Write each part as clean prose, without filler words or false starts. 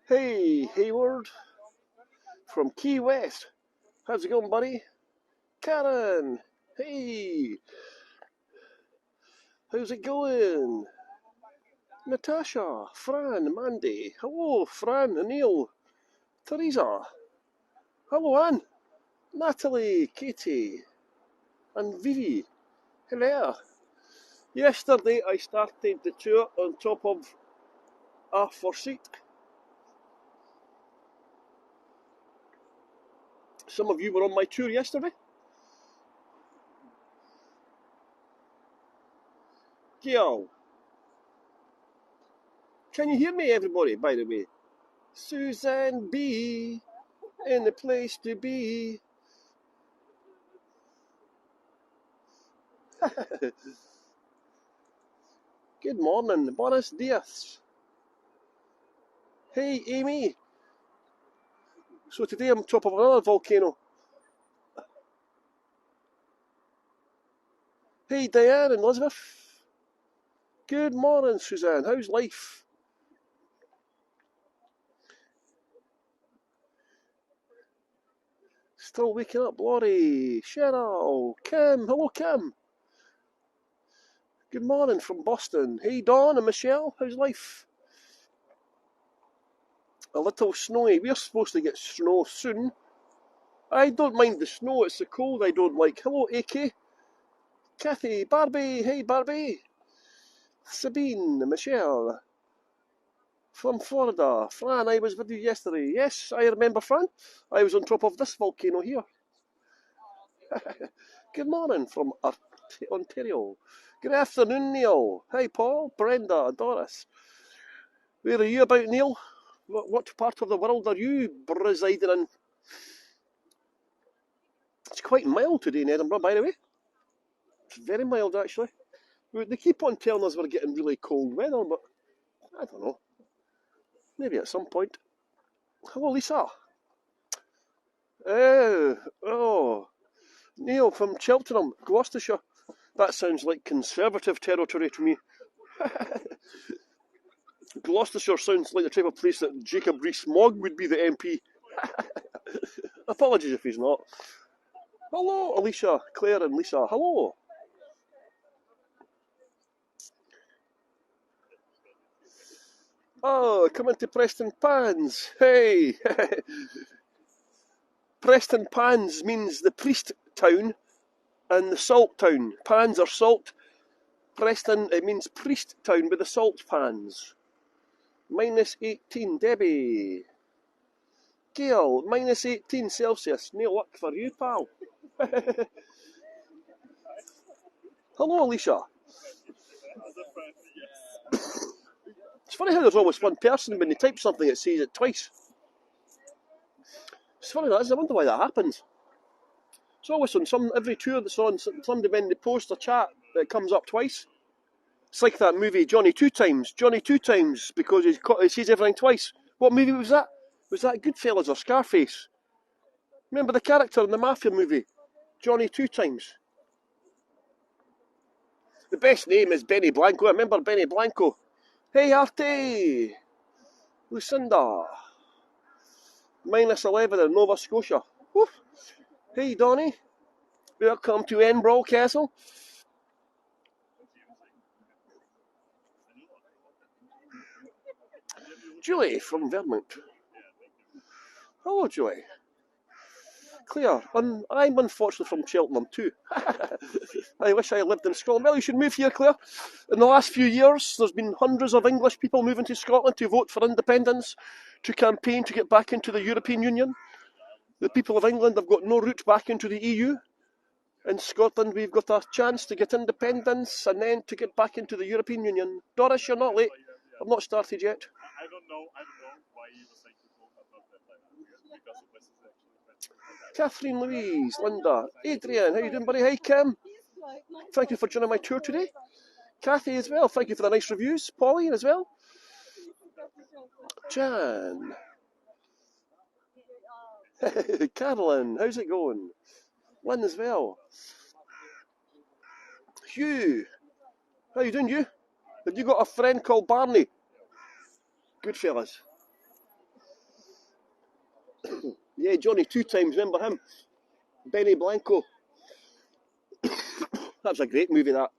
Hey, Hayward from Key West. How's it going, buddy? Karen. Hey. How's it going? Natasha, Fran, Mandy. Hello, Fran, Neil, Teresa. Hello, Anne, Natalie, Katie, and Vivi. Hello. Yesterday I started the tour on top of a seat. Some of you were on my tour yesterday. Gail. Can you hear me, everybody, by the way? Suzanne B. in the place to be. Good morning, buenos dias. Hey, Amy. So today I'm on top of another volcano. Hey, Diane and Elizabeth. Good morning, Suzanne. How's life? Still waking up, Laurie, Cheryl, Kim. Hello, Kim. Good morning from Boston. Hey, Dawn and Michelle. How's life? A little snowy. We're supposed to get snow soon. I don't mind the snow. It's the cold I don't like. Hello, AK. Kathy, Barbie. Hey, Barbie. Sabine, Michelle. From Florida. Fran, I was with you yesterday. Yes, I remember, Fran. I was on top of this volcano here. Good morning from Ontario. Good afternoon, Neil. Hi, Paul, Brenda, Doris. Where are you about, Neil? What part of the world are you residing in? It's quite mild today in Edinburgh, by the way. It's very mild, actually. They keep on telling us we're getting really cold weather, but I don't know. Maybe at some point. Hello, Lisa. Oh, Neil from Cheltenham, Gloucestershire. That sounds like Conservative territory to me. Gloucestershire sounds like the type of place that Jacob Rees-Mogg would be the MP. Apologies if he's not. Hello, Alicia, Claire and Lisa. Hello. Oh, come into Preston Pans. Hey. Preston Pans means the priest town and the salt town. Pans are salt. Preston, it means priest town with the salt pans. -18, Debbie. Gail, -18 Celsius. No luck for you, pal. Hello, Alicia. It's funny how there's always one person when they type something that says it twice. It's funny that is. I wonder why that happens. It's always on every tour that's on, somebody when they post a chat, it comes up twice. It's like that movie Johnny Two Times. Johnny Two Times because he says everything twice. What movie was that? Was that Goodfellas or Scarface? Remember the character in the mafia movie? Johnny Two Times. The best name is Benny Blanco. I remember Benny Blanco. Hey, Artie! Lucinda. -11 in Nova Scotia. Woo. Hey, Donnie. Welcome to Edinburgh Castle. Julie from Vermont. Hello, Julie. Claire, I'm unfortunately from Cheltenham too. I wish I lived in Scotland. Well, you should move here, Claire. In the last few years, there's been hundreds of English people moving to Scotland to vote for independence, to campaign to get back into the European Union. The people of England have got no route back into the EU. In Scotland, we've got a chance to get independence and then to get back into the European Union. Doris, you're not late. I've not started yet. I don't know why you were saying to vote about that because of this is actually. Catherine, Louise, Linda, Adrian, how you doing, buddy? Hi, Kim. Thank you for joining my tour today. Kathy as well, thank you for the nice reviews. Pauline as well. Jan. Carolyn, how's it going? Lynn as well. Hugh. How you doing, Hugh? Have you got a friend called Barney? Good fellas. Yeah, Johnny 2 times, remember him? Benny Blanco. That was a great movie, that.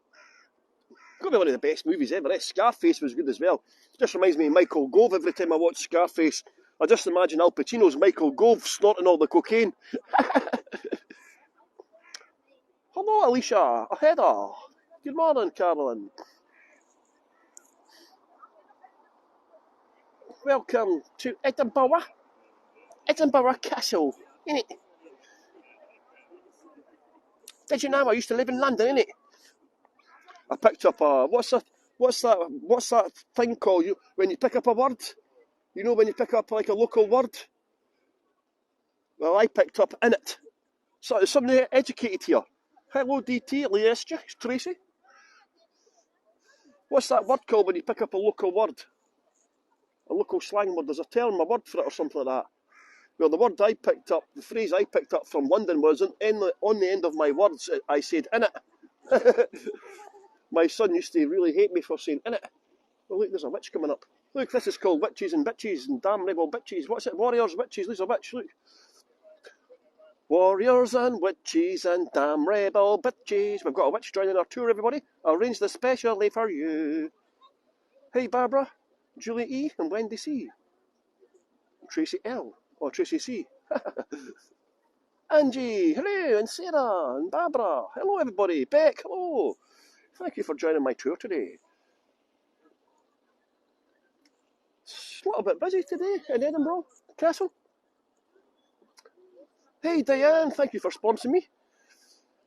Could be one of the best movies ever. Scarface was good as well. Just reminds me of Michael Gove every time I watch Scarface. I just imagine Al Pacino's Michael Gove snorting all the cocaine. Hello, Alicia. Heather. Good morning, Carolyn. Welcome to Edinburgh. Edinburgh Castle, innit? Did you know I used to live in London, innit? I picked up a what's that thing called? You when you pick up a word? You know when you pick up like a local word? Well, I picked up in it. So there's somebody educated here. Hello, DT, Leicester, Tracy. What's that word called when you pick up a local word? A local slang word. There's a term, a word for it or something like that. Well, the word I picked up, the phrase I picked up from London was on the end of my words, I said in it. My son used to really hate me for saying in it. Oh, look, there's a witch coming up. Look, this is called Witches and Bitches and Damn Rebel Bitches. What's it? Warriors, witches, there's a witch, look. Warriors and witches and damn rebel bitches. We've got a witch joining our tour, everybody. Arranged especially for you. Hey, Barbara, Julie E, and Wendy C. Tracy L, or Tracy C. Angie, hello, and Sarah, and Barbara. Hello, everybody. Beck, hello. Thank you for joining my tour today. It's a little bit busy today in Edinburgh Castle. Hey, Diane, thank you for sponsoring me.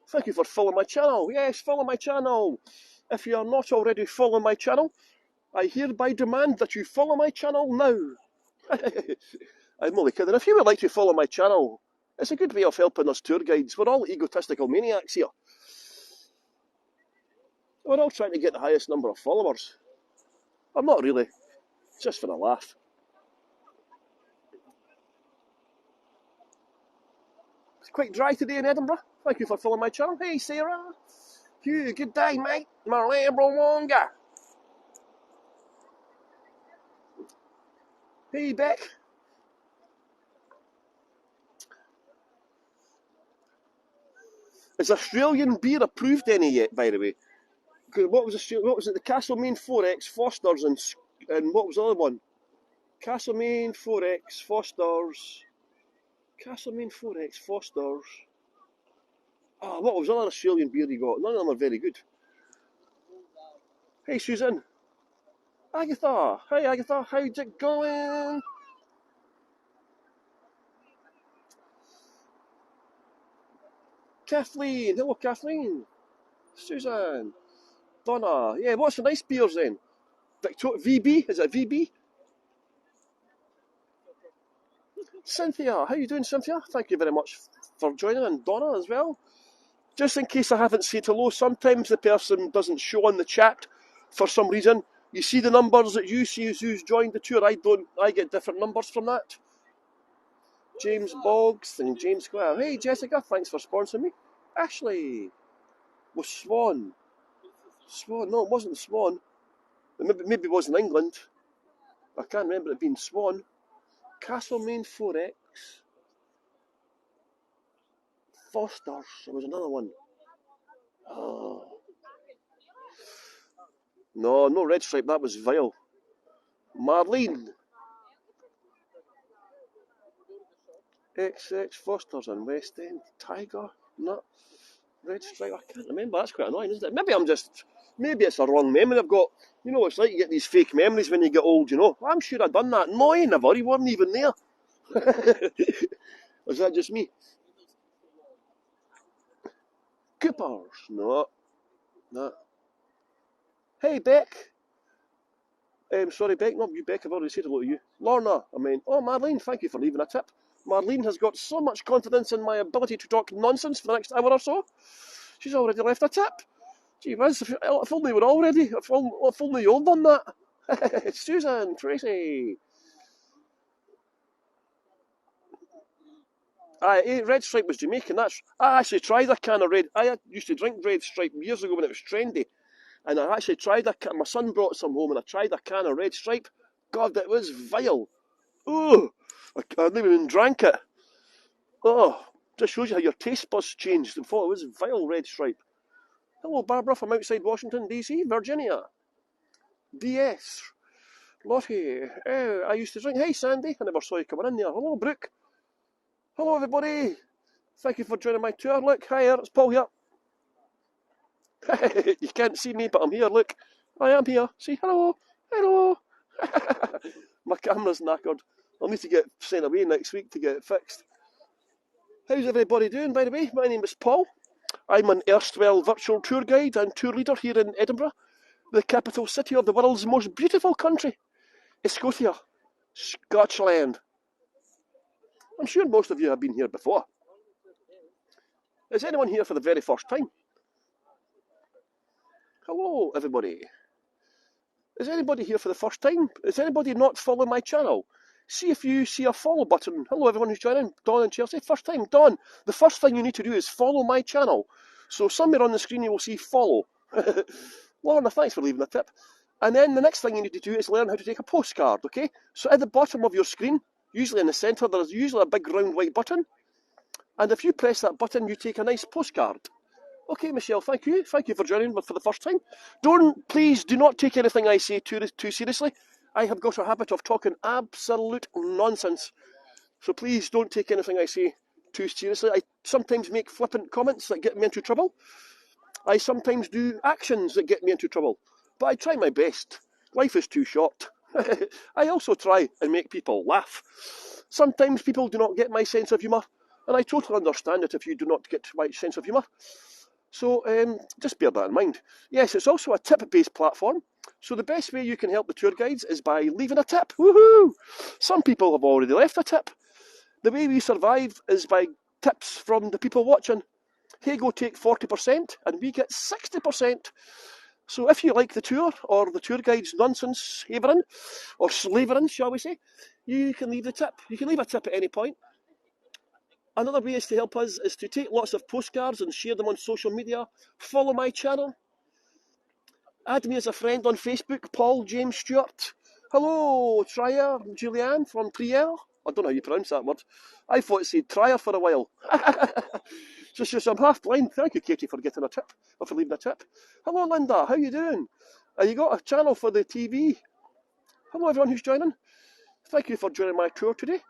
Thank you for following my channel. Yes, follow my channel. If you are not already following my channel, I hereby demand that you follow my channel now. I'm only kidding. If you would like to follow my channel, it's a good way of helping us tour guides. We're all egotistical maniacs here. We're all trying to get the highest number of followers. I'm not really. It's just for a laugh. It's quite dry today in Edinburgh. Thank you for following my channel. Hey, Sarah. Hugh, good day, mate. Marleboro Wonga. Hey, Beck. Is Australian beer approved any yet, by the way? What was it? The Castlemaine 4X, Foster's, and what was the other one? Castlemaine 4X, Foster's. Castlemaine 4X, Foster's. Oh, what was the other Australian beer you got? None of them are very good. Hey, Susan. Agatha. Hey, Agatha. How's it going? Kathleen. Hello, Kathleen. Susan. Donna. Yeah, what's the nice beers then? VB? Is it VB? Cynthia. How you doing, Cynthia? Thank you very much for joining, and Donna as well. Just in case I haven't said hello, sometimes the person doesn't show on the chat for some reason. You see the numbers that you see who's joined the tour. I get different numbers from that. James Boggs and James Square. Hey, Jessica, thanks for sponsoring me. Ashley. Was Swan. Swan, no, it wasn't Swan. Maybe it was in England. I can't remember it being Swan. Castlemaine 4X. Foster's. There was another one. Oh. No Red Stripe. That was vile. Marlene. XX Foster's and West End. Tiger. No. Red Stripe. I can't remember. That's quite annoying, isn't it? Maybe it's a wrong memory I've got. You know, it's like you get these fake memories when you get old, you know. I'm sure I'd done that. No, I never. You weren't even there. Was that just me? Coopers. No. Hey, Beck. Sorry, Beck. Not you, Beck. I've already said hello to you. Lorna. Oh, Marlene. Thank you for leaving a tip. Marlene has got so much confidence in my ability to talk nonsense for the next hour or so. She's already left a tip. Gee whiz, if only we're all ready. If only you've done that. Susan, Tracy. Red Stripe was Jamaican. I actually tried a can of Red. I used to drink Red Stripe years ago when it was trendy. And I actually tried a can. My son brought some home and I tried a can of Red Stripe. God, it was vile. Ooh, I never even drank it. Oh, just shows you how your taste buds changed. And thought it was vile red stripe. Hello, Barbara from outside Washington, D.C., Virginia. DS. Lottie. I used to drink. Hey, Sandy. I never saw you coming in there. Hello, Brooke. Hello, everybody. Thank you for joining my tour. Look, hi there. It's Paul here. You can't see me, but I'm here. Look, I am here. See, hello. Hello. My camera's knackered. I'll need to get sent away next week to get it fixed. How's everybody doing, by the way? My name is Paul. I'm an erstwhile virtual tour guide and tour leader here in Edinburgh, the capital city of the world's most beautiful country, Scotia, Scotland. I'm sure most of you have been here before. Is anyone here for the very first time? Hello, everybody. Is anybody here for the first time? Is anybody not following my channel? See if you see a follow button. Hello, everyone who's joining. Dawn and Chelsea. First time. Dawn, the first thing you need to do is follow my channel. So somewhere on the screen you will see follow. Lorna, thanks for leaving a tip. And then the next thing you need to do is learn how to take a postcard, okay? So at the bottom of your screen, usually in the centre, there's usually a big round white button. And if you press that button, you take a nice postcard. Okay, Michelle, thank you. Thank you for joining for the first time. Please do not take anything I say too seriously. I have got a habit of talking absolute nonsense. So please don't take anything I say too seriously. I sometimes make flippant comments that get me into trouble. I sometimes do actions that get me into trouble. But I try my best. Life is too short. I also try and make people laugh. Sometimes people do not get my sense of humour, and I totally understand it if you do not get my sense of humour. So just bear that in mind. Yes, it's also a tip-based platform. So the best way you can help the tour guides is by leaving a tip. Woohoo! Some people have already left a tip. The way we survive is by tips from the people watching. Hago take 40% and we get 60%. So if you like the tour or the tour guide's nonsense havering or slavering, shall we say, you can leave the tip. You can leave a tip at any point. Another way is to help us is to take lots of postcards and share them on social media. Follow my channel. Add me as a friend on Facebook, Paul James Stewart. Hello, Trier, Julianne from Trier. I don't know how you pronounce that word. I thought it said Trier for a while. Just I'm half blind. Thank you, Katie, for getting a tip, or for leaving a tip. Hello, Linda. How you doing? You got a channel for the TV? Hello, everyone who's joining. Thank you for joining my tour today.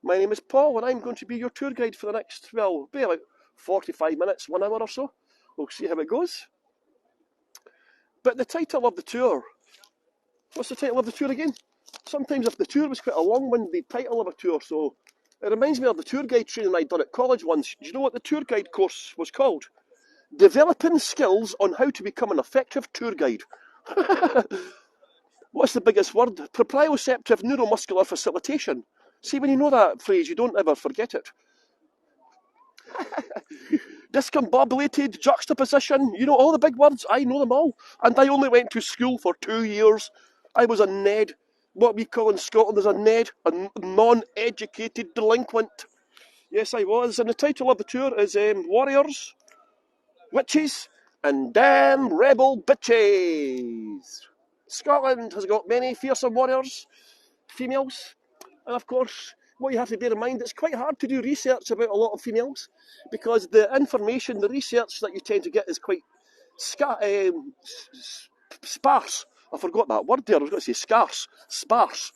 My name is Paul, and I'm going to be your tour guide for the next, well, be about 45 minutes, 1 hour or so. We'll see how it goes. But the title of the tour, what's the title of the tour again? Sometimes if the tour was quite a long-winded title of a tour, so it reminds me of the tour guide training I'd done at college once. Do you know what the tour guide course was called? Developing skills on how to become an effective tour guide. What's the biggest word? Proprioceptive neuromuscular facilitation. See, when you know that phrase, you don't ever forget it. Discombobulated juxtaposition. You know all the big words. I know them all. And I only went to school for 2 years. I was a NED. What we call in Scotland is a NED, a non-educated delinquent. Yes, I was. And the title of the tour is Warriors, Witches, and Damn Rebel Bitches. Scotland has got many fearsome warriors, females, and of course, what you have to bear in mind, it's quite hard to do research about a lot of females because the information, the research that you tend to get is quite sparse. I forgot that word there, I was going to say scarce, sparse.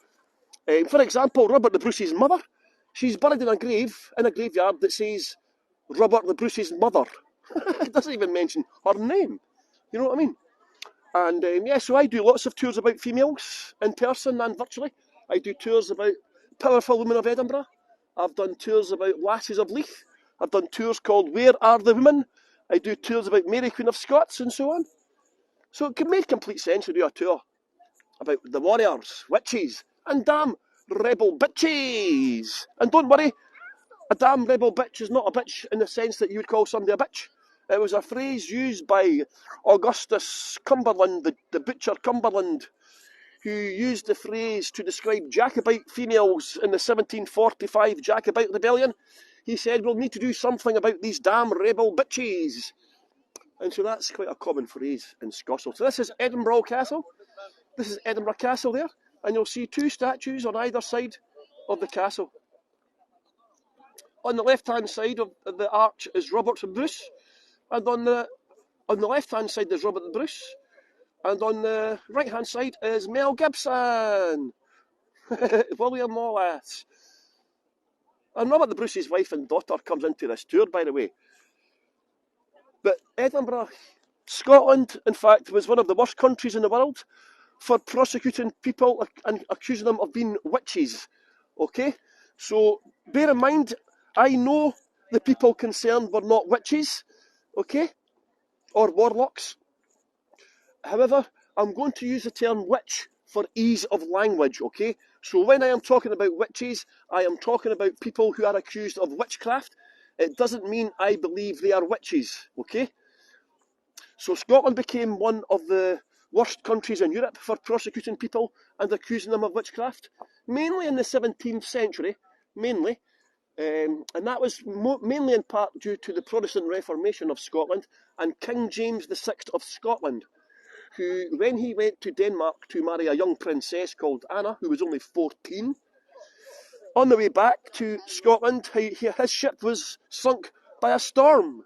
For example, Robert the Bruce's mother, she's buried in a graveyard that says Robert the Bruce's mother. It doesn't even mention her name. You know what I mean? And yeah, so I do lots of tours about females in person and virtually. I do tours about powerful women of Edinburgh. I've done tours about lasses of Leith. I've done tours called Where Are the Women? I do tours about Mary Queen of Scots and so on. So it can make complete sense to do a tour about the warriors, witches, and damn rebel bitches. And don't worry, a damn rebel bitch is not a bitch in the sense that you would call somebody a bitch. It was a phrase used by Augustus Cumberland, the butcher Cumberland, who used the phrase to describe Jacobite females in the 1745 Jacobite rebellion. He said, we'll need to do something about these damn rebel bitches. And so that's quite a common phrase in Scotland. So this is Edinburgh Castle. This is Edinburgh Castle there. And you'll see 2 statues on either side of the castle. On the left-hand side of the arch is Robert and Bruce, and on the left-hand side there's Robert and Bruce, and on the right-hand side is Mel Gibson, William Wallace. And Robert the Bruce's wife and daughter comes into this tour, by the way. But Edinburgh, Scotland, in fact, was one of the worst countries in the world for prosecuting people and accusing them of being witches. Okay? So bear in mind, I know the people concerned were not witches, okay? Or warlocks. However, I'm going to use the term witch for ease of language, okay? So when I am talking about witches, I am talking about people who are accused of witchcraft. It doesn't mean I believe they are witches, okay? So Scotland became one of the worst countries in Europe for prosecuting people and accusing them of witchcraft, mainly in the 17th century, mainly. And that was mainly in part due to the Protestant Reformation of Scotland and King James VI of Scotland, who, when he went to Denmark to marry a young princess called Anna, who was only 14, on the way back to Scotland, his ship was sunk by a storm.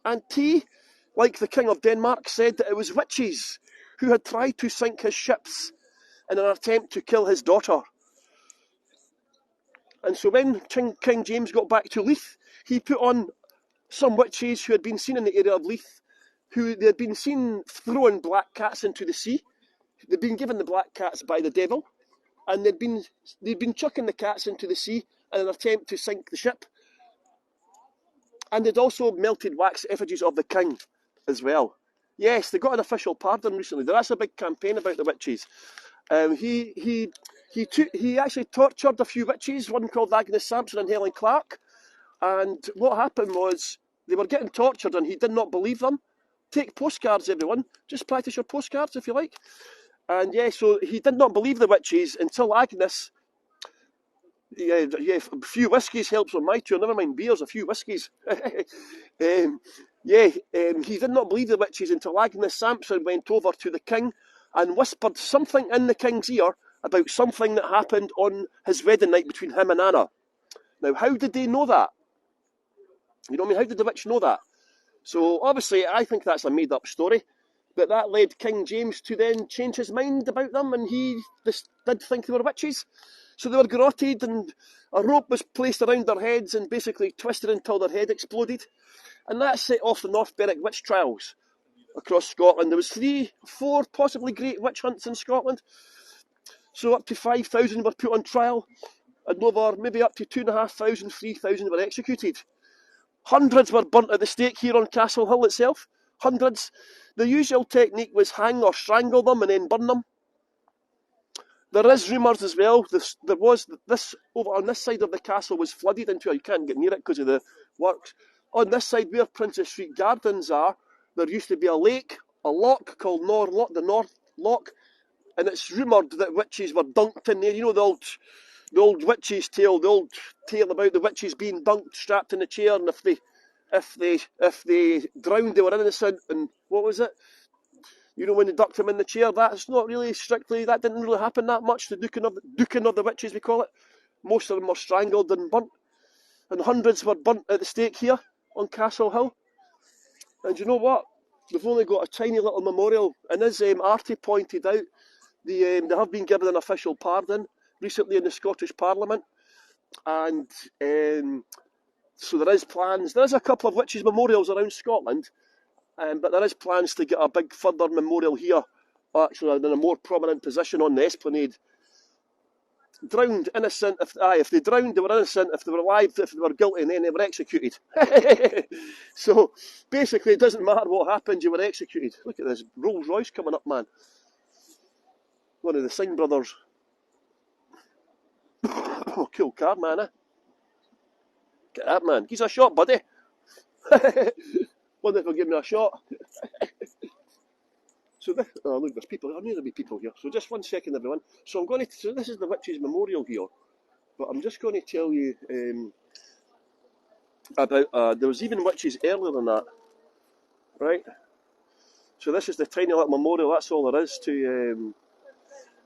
And he, like the King of Denmark, said that it was witches who had tried to sink his ships in an attempt to kill his daughter. And so when King James got back to Leith, he put on some witches who had been seen in the area of Leith, who they had been seen throwing black cats into the sea. They'd been given the black cats by the devil, and they'd been chucking the cats into the sea in an attempt to sink the ship. And they'd also melted wax effigies of the king as well. Yes, they got an official pardon recently. That's a big campaign about the witches. He actually tortured a few witches, one called Agnes Sampson and Helen Clark. And what happened was they were getting tortured and he did not believe them. Take postcards, everyone. Just practice your postcards if you like. And yeah, so he did not believe the witches until Agnes. Yeah, a few whiskies helps on my tour. Never mind beers, a few whiskies. He did not believe the witches until Agnes Sampson went over to the king and whispered something in the king's ear about something that happened on his wedding night between him and Anna. Now, how did they know that? You know what I mean? How did the witch know that? So, obviously, I think that's a made-up story. But that led King James to then change his mind about them, and he did think they were witches. So they were garroted, and a rope was placed around their heads and basically twisted until their head exploded. And that set off the North Berwick witch trials across Scotland. There was 3, 4 possibly great witch hunts in Scotland. So up to 5,000 were put on trial, and over maybe up to 2,500, 3,000 were executed. Hundreds were burnt at the stake here on Castle Hill itself. Hundreds. The usual technique was hang or strangle them and then burn them. There is rumours as well. There was this over on this side of the castle was flooded into. You can't get near it because of the works. On this side where Princess Street Gardens are, there used to be a lake, a loch called the North Loch, and it's rumoured that witches were dunked in there. You know the old witch's tale, the old tale about the witches being dunked, strapped in a chair, and if they drowned, they were innocent. And what was it? You know, when they ducked him in the chair, that's not really strictly, that didn't really happen that much. The duking of the witches, we call it. Most of them were strangled and burnt. And hundreds were burnt at the stake here on Castle Hill. And you know what? We've only got a tiny little memorial. And as Artie pointed out, they have been given an official pardon recently in the Scottish Parliament. And so there is plans. There is a couple of witches' memorials around Scotland. But there is plans to get a big further memorial here, actually in a more prominent position on the Esplanade. Drowned, innocent, if they drowned, they were innocent. If they were alive, if they were guilty, then they were executed. So, basically, it doesn't matter what happened, you were executed. Look at this Rolls Royce coming up, man. One of the Singh brothers. Oh, cool car, man, eh? Get that, man. He's a shot, buddy. Wonder if he'll give me a shot. So this, oh look, there's people. I knew there'd be people here. So just 1 second, everyone. So I'm going to. So this is the witches' memorial here, but I'm just going to tell you about. There was even witches earlier than that, right? So this is the tiny little memorial. That's all there is to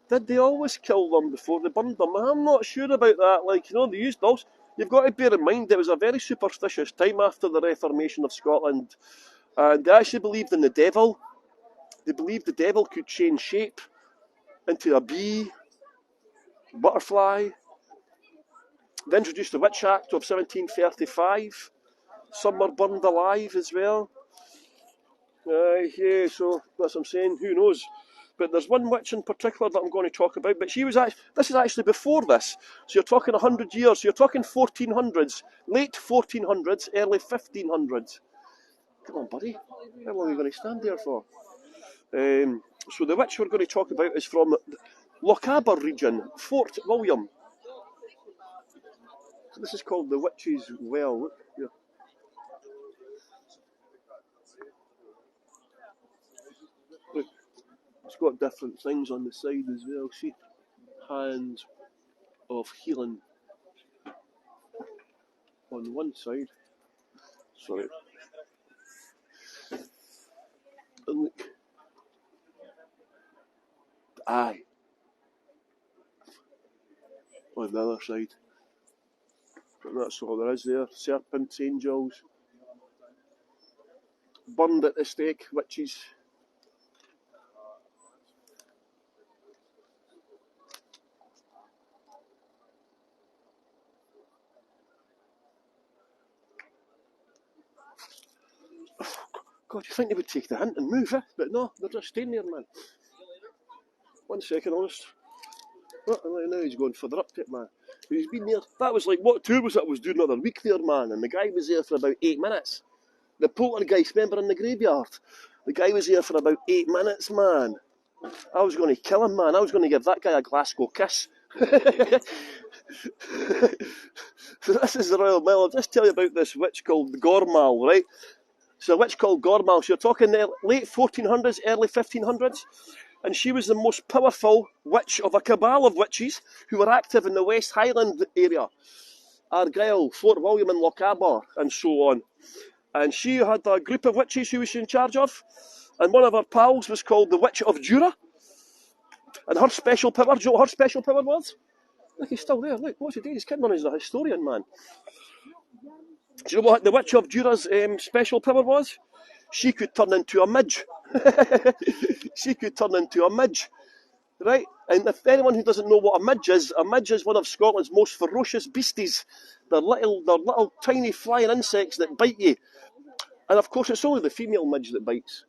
Did they always kill them before they burned them? I'm not sure about that. Like, you know, they used dolls. You've got to bear in mind it was a very superstitious time after the Reformation of Scotland, and they actually believed in the devil. They believed the devil could change shape into a bee, butterfly. They introduced the Witch Act of 1735. Some were burned alive as well. Yeah, so that's what I'm saying. Who knows? But there's one witch in particular that I'm going to talk about. But she was actually, this is actually before this. So you're talking 100 years. So you're talking 1400s, late 1400s, early 1500s. Come on, buddy. How long are you going to stand there for? So the witch we're going to talk about is from Lochaber region, Fort William. So this is called the Witch's Well. Look here. Look, it's got different things on the side as well. See, hand of healing on one side. Sorry. And look. Eye on the other side. But that's all there is there. Serpents, angels, burned at the stake, witches. God, you think they would take the hint and move, eh? But no, they're just staying there, man. 1 second, honest. Oh, now he's going further up it, man. He's been there. That was like, what tour was it I was doing the other week there, man? And the guy was there for about 8 minutes. The poltergeist, remember in the graveyard? The guy was there for about 8 minutes, man. I was going to kill him, man. I was going to give that guy a Glasgow kiss. So this is the Royal Mile. I'll just tell you about this witch called Gormal, right? So a witch called Gormal. So you're talking the late 1400s, early 1500s. And she was the most powerful witch of a cabal of witches who were active in the West Highland area. Argyll, Fort William and Lochaber, and so on. And she had a group of witches who was in charge of. And one of her pals was called the Witch of Jura. And her special power, do you know what her special power was? Look, he's still there. Look, what's he doing? He's kidding on, he's a historian, man. Do you know what the Witch of Jura's special power was? She could turn into a midge. She could turn into a midge. Right? And if anyone who doesn't know what a midge is one of Scotland's most ferocious beasties. They're little tiny flying insects that bite you. And of course, it's only the female midge that bites.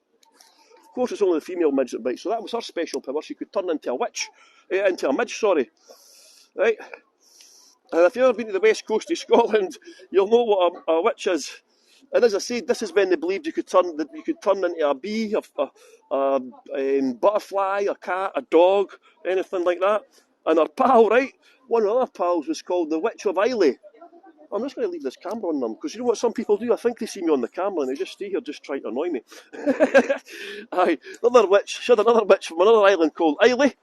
Of course, it's only the female midge that bites. So that was her special power. She could turn into a witch. Into a midge, sorry. Right? And if you've ever been to the west coast of Scotland, you'll know what a witch is. And as I said, this is when they believed you could turn into a bee, a butterfly, a cat, a dog, anything like that. And her pal, right, one of her other pals was called the Witch of Islay. I'm just going to leave this camera on them, because you know what some people do? I think they see me on the camera and they just stay here just trying to annoy me. Aye, another witch, she had another witch from another island called Islay.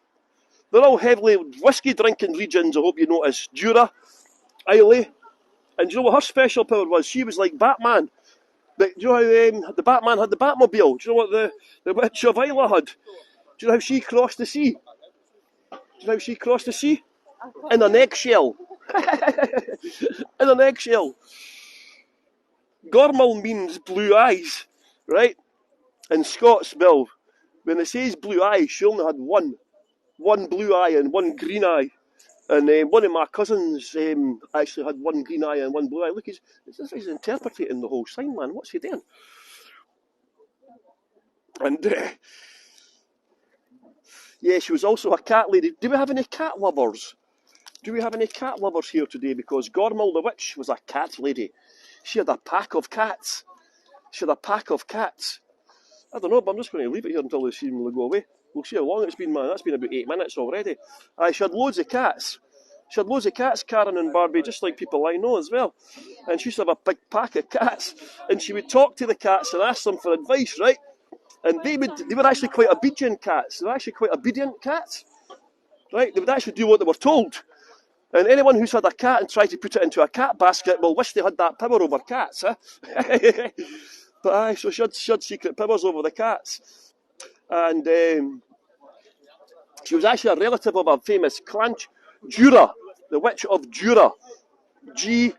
They're all heavily whiskey drinking regions, I hope you notice. Jura, Islay. And do you know what her special power was? She was like Batman. But do you know how the Batman had the Batmobile? Do you know what the Witch of Islay had? Do you know how she crossed the sea? Do you know how she crossed the sea? In an eggshell. In an eggshell. Gormal means blue eyes, right? In Scots, Bill, when it says blue eyes, she only had one blue eye and one green eye. And one of my cousins actually had one green eye and one blue eye. Look, he's interpreting the whole sign, man. What's he doing? And yeah, she was also a cat lady. Do we have any cat lovers? Do we have any cat lovers here today? Because Gormal the witch was a cat lady. She had a pack of cats. She had a pack of cats. I don't know, but I'm just going to leave it here until they seem to go away. We'll see how long it's been, man. That's been about 8 minutes already. She had loads of cats. She had loads of cats, Karen and Barbie, just like people I know as well. And she used to have a big pack of cats. And she would talk to the cats and ask them for advice, right? And they were actually quite obedient cats. They were actually quite obedient cats, right? They would actually do what they were told. And anyone who's had a cat and tried to put it into a cat basket will wish they had that power over cats, huh? But so she had secret powers over the cats. And She was actually a relative of a famous clan, Jura, the witch of Jura. G-J-U-R-A.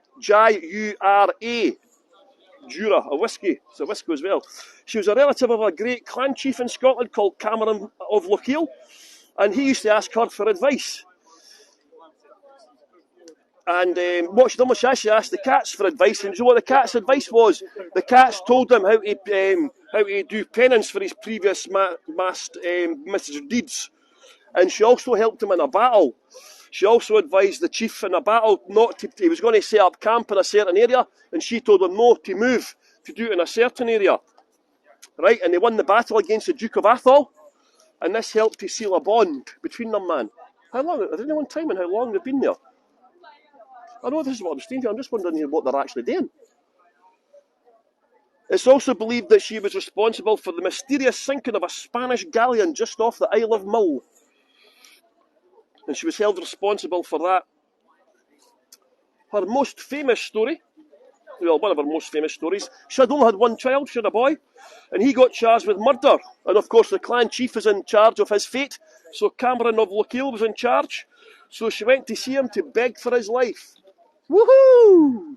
Jura, a whiskey. It's a whiskey as well. She was a relative of a great clan chief in Scotland called Cameron of Lochiel, and he used to ask her for advice. And what she done was she actually asked the cats for advice, and you know what the cat's advice was? The cats told him how to do penance for his previous misdeeds, and she also helped him in a battle. She also advised the chief in a battle not to. He was going to set up camp in a certain area, and she told him no, to move, to do it in a certain area. Right, and they won the battle against the Duke of Athol, and this helped to seal a bond between them, man. How long? I don't know one time and how long they've been there. I know this is what I'm saying. I'm just wondering what they're actually doing. It's also believed that she was responsible for the mysterious sinking of a Spanish galleon just off the Isle of Mull. And she was held responsible for that. Her most famous story, well, one of her most famous stories, she had only had one child, she had a boy, and he got charged with murder. And of course the clan chief is in charge of his fate, so Cameron of Lochiel was in charge. So she went to see him to beg for his life. Woohoo!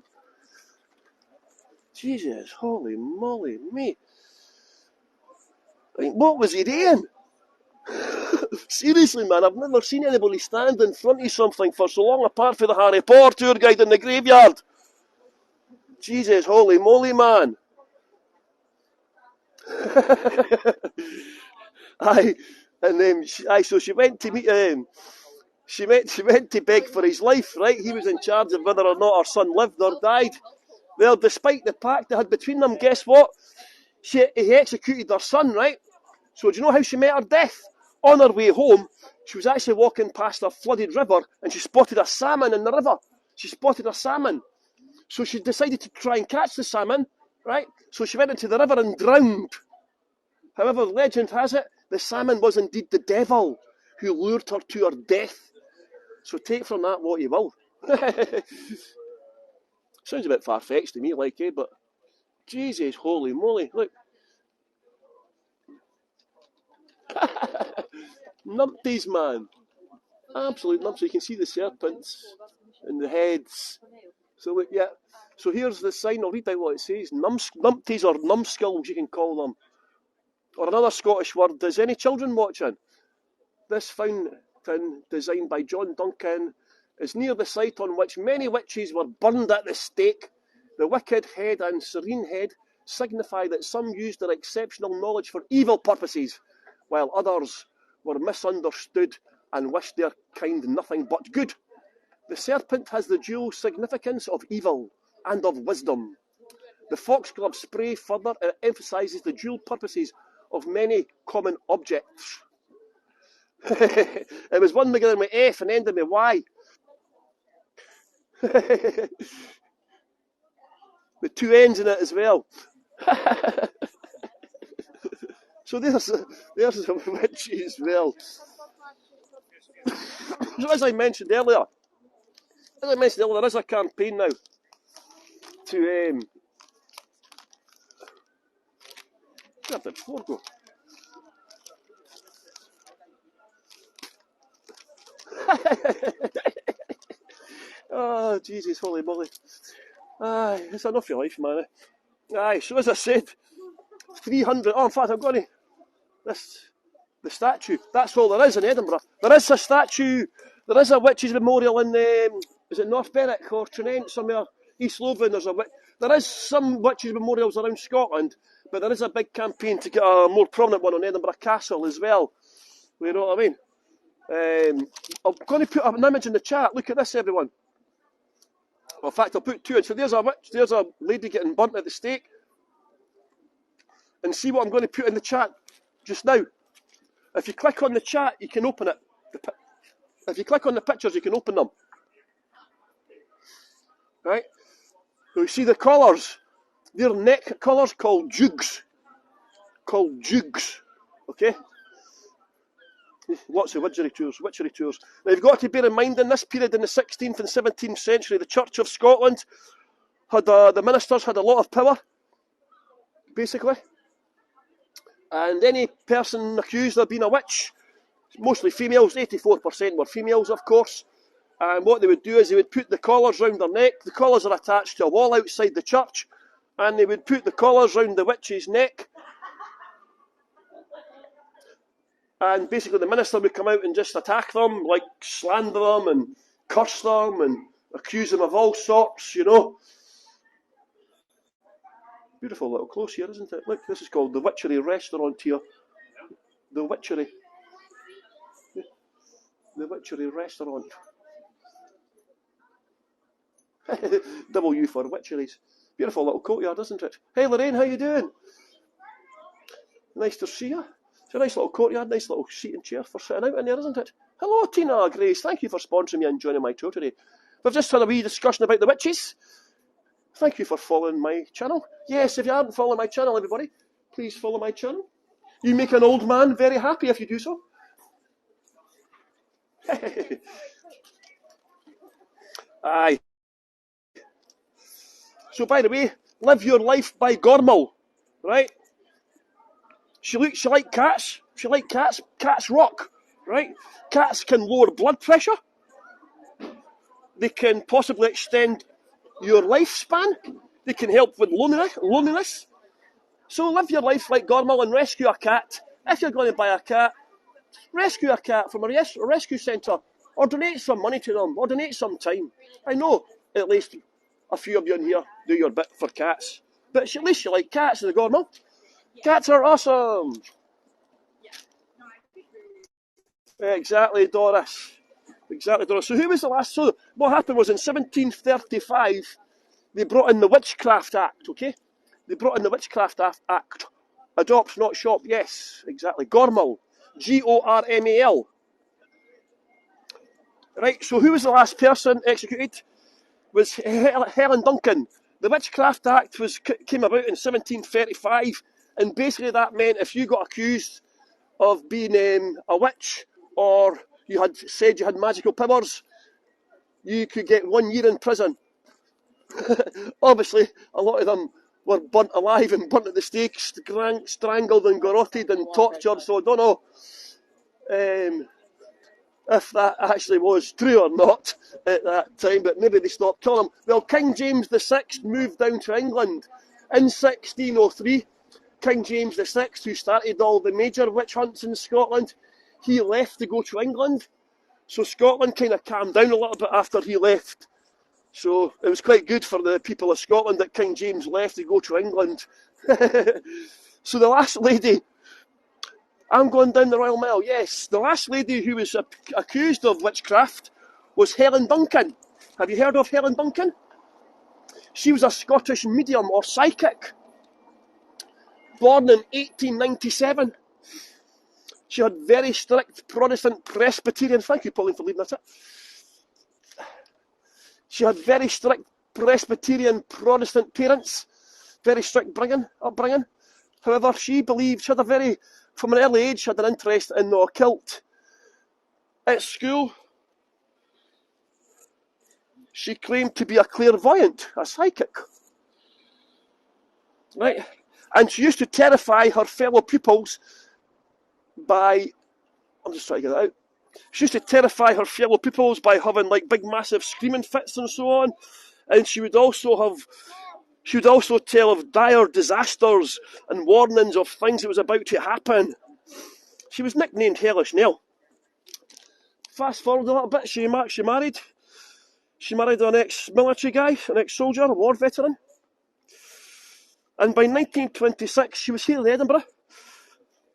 Jesus, holy moly, mate. I mean, what was he doing? Seriously, man, I've never seen anybody stand in front of something for so long, apart from the Harry Potter tour guide in the graveyard. Jesus, holy moly, man. Aye, and then so she went to meet him. She went to beg for his life, right? He was in charge of whether or not her son lived or died. Well, despite the pact they had between them, guess what? He executed her son, right? So do you know how she met her death? On her way home, she was actually walking past a flooded river and she spotted a salmon in the river. She spotted a salmon. So she decided to try and catch the salmon, right? So she went into the river and drowned. However, legend has it, the salmon was indeed the devil who lured her to her death. So take from that what you will. Sounds a bit far-fetched to me, like, but Jesus, holy moly, look. Numpties, man. Absolute numpties. You can see the serpents and the heads. So look, yeah. So here's the sign. I'll read out what it says. Numpties or numbskulls, you can call them. Or another Scottish word. Is any children watching? This fountain, designed by John Duncan, is near the site on which many witches were burned at the stake. The wicked head and serene head signify that some used their exceptional knowledge for evil purposes, while others were misunderstood and wished their kind nothing but good. The serpent has the dual significance of evil and of wisdom. The foxglove spray further emphasises the dual purposes of many common objects. It was one beginning with F and ending with Y. With two ends in it as well. So there's a witchy as well. So as I mentioned earlier, there is a campaign now to where did the floor go? Oh, Jesus, holy moly. Aye, it's enough for life, man. Aye, so as I said, 300, in fact, I'm going to, the statue, that's all there is in Edinburgh. There is a statue, there is a witches' memorial in, is it North Berwick or Trinent, somewhere, East Lothian, there is some witches' memorials around Scotland, but there is a big campaign to get a more prominent one on Edinburgh Castle as well. You know what I mean? I'm going to put an image in the chat. Look at this, everyone. Well, in fact, I'll put two in. So there's a lady getting burnt at the stake. And see what I'm going to put in the chat just now. If you click on the chat, you can open it. If you click on the pictures, you can open them. Right? So you see the colours. They're neck colours called jugs. Okay? Lots of witchery tours. Now you've got to bear in mind, in this period in the 16th and 17th century, the Church of Scotland had the ministers had a lot of power, basically. And any person accused of being a witch, mostly females, 84% were females, of course. And what they would do is they would put the collars round their neck. The collars are attached to a wall outside the church, and they would put the collars round the witch's neck. And basically the minister would come out and just attack them, like slander them and curse them and accuse them of all sorts, you know. Beautiful little close here, isn't it? Look, this is called the Witchery Restaurant here. The Witchery. The Witchery Restaurant. W for Witcheries. Beautiful little courtyard, isn't it? Hey Lorraine, how you doing? Nice to see you. It's a nice little courtyard, nice little seat and chair for sitting out in there, isn't it? Hello Tina, Grace, thank you for sponsoring me and joining my tour today. We've just had a wee discussion about the witches. Thank you for following my channel. Yes, if you haven't followed my channel, everybody, please follow my channel. You make an old man very happy if you do so. Aye. So by the way, Live Your Life by Gormal, right? She liked cats. She liked cats. Cats rock, right? Cats can lower blood pressure. They can possibly extend your lifespan. They can help with loneliness. So live your life like Gormal and rescue a cat. If you're going to buy a cat, rescue a cat from a rescue centre, or donate some money to them, or donate some time. I know at least a few of you in here do your bit for cats, but at least you like cats, the Gormal. Cats are awesome. Exactly, Doris. Exactly, Doris. So who was the last? So what happened was in 1735, they brought in the Witchcraft Act, okay? They brought in the Witchcraft Act. Adopt, not shop. Yes, exactly. Gormal. Gormal. Right, so who was the last person executed? Was Helen Duncan. The Witchcraft Act came about in 1735, and basically that meant if you got accused of being a witch, or you had said you had magical powers, you could get 1 year in prison. Obviously, a lot of them were burnt alive and burnt at the stake, strangled and garroted and tortured, so I don't know if that actually was true or not at that time, but maybe they stopped killing them. Well, King James VI moved down to England in 1603. King James VI, who started all the major witch hunts in Scotland, he left to go to England. So Scotland kind of calmed down a little bit after he left. So it was quite good for the people of Scotland that King James left to go to England. So the last lady, I'm going down the Royal Mile, yes. The last lady who was accused of witchcraft was Helen Duncan. Have you heard of Helen Duncan? She was a Scottish medium or psychic, born in 1897. She had very strict Protestant Presbyterian. Thank you, Pauline, for leaving that up. She had very strict Presbyterian Protestant parents, very strict upbringing. However, she believed, she had from an early age, she had an interest in the occult. At school, she claimed to be a clairvoyant, a psychic. Right? And she used to terrify her fellow pupils by, I'm just trying to get it out. She used to terrify her fellow pupils by having like big massive screaming fits and so on. And she would also tell of dire disasters and warnings of things that was about to happen. She was nicknamed Hellish Nell. Fast forward a little bit, she married. She married an ex-military guy, an ex-soldier, a war veteran. And by 1926, she was here in Edinburgh,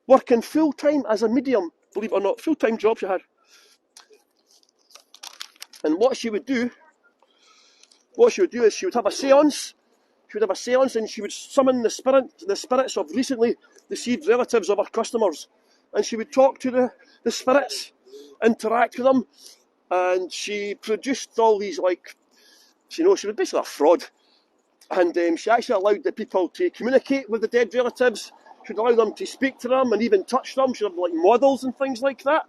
working full-time as a medium. Believe it or not, full-time job she had. And what she would do is she would have a séance. She would have a séance and she would summon the spirits of recently deceased relatives of her customers. And she would talk to the spirits, interact with them. And she produced all these, she was basically a fraud. And she actually allowed the people to communicate with the dead relatives. She would allow them to speak to them and even touch them. She would have models and things like that.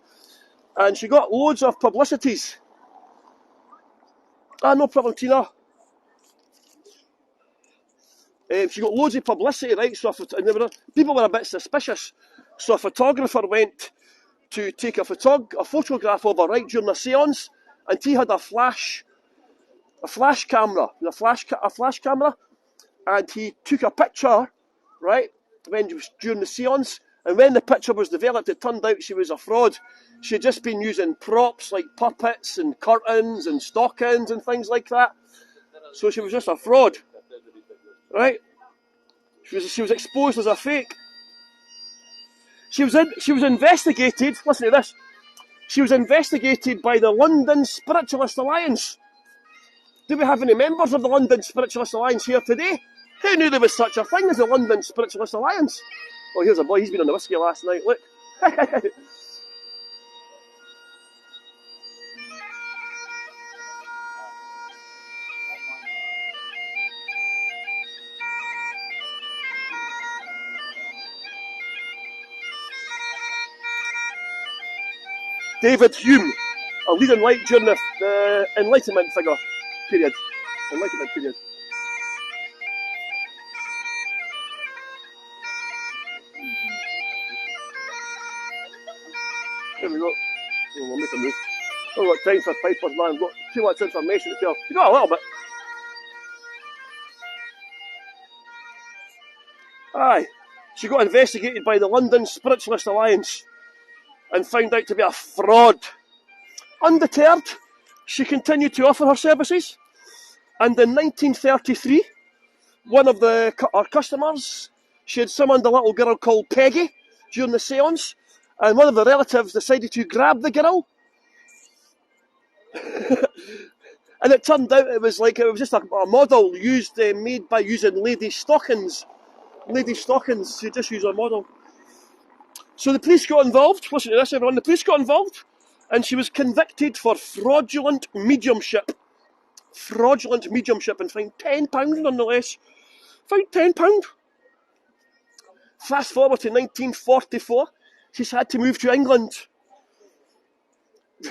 And she got loads of publicities. No problem, Tina. She got loads of publicity, right? So people were a bit suspicious. So a photographer went to take a photograph of her right during a séance, and he had a flash camera, a flash camera, and he took a picture, right, when it was during the séance. And when the picture was developed, it turned out she was a fraud. She had just been using props like puppets and curtains and stockings and things like that. So she was just a fraud, right? She was exposed as a fake. She was investigated. Listen to this. She was investigated by the London Spiritualist Alliance. Do we have any members of the London Spiritualist Alliance here today? Who knew there was such a thing as the London Spiritualist Alliance? Oh, here's a boy. He's been on the whiskey last night. Look. David Hume, a leading light during the Enlightenment period. Enlightenment period. Here we go. We'll make a move. I've got time for Piper's man. I've got too much information to tell. You got a little bit. Aye. She got investigated by the London Spiritualist Alliance and found out to be a fraud. Undeterred, she continued to offer her services, and in 1933, one of our customers, she had summoned a little girl called Peggy during the séance, and one of the relatives decided to grab the girl. And it turned out it was just a model made by using ladies' stockings. Ladies' stockings, she just used a model. So the police got involved. Listen to this, everyone. The police got involved, and she was convicted for fraudulent mediumship. Fraudulent mediumship, and fined £10 nonetheless. Fined £10. Fast forward to 1944, she's had to move to England.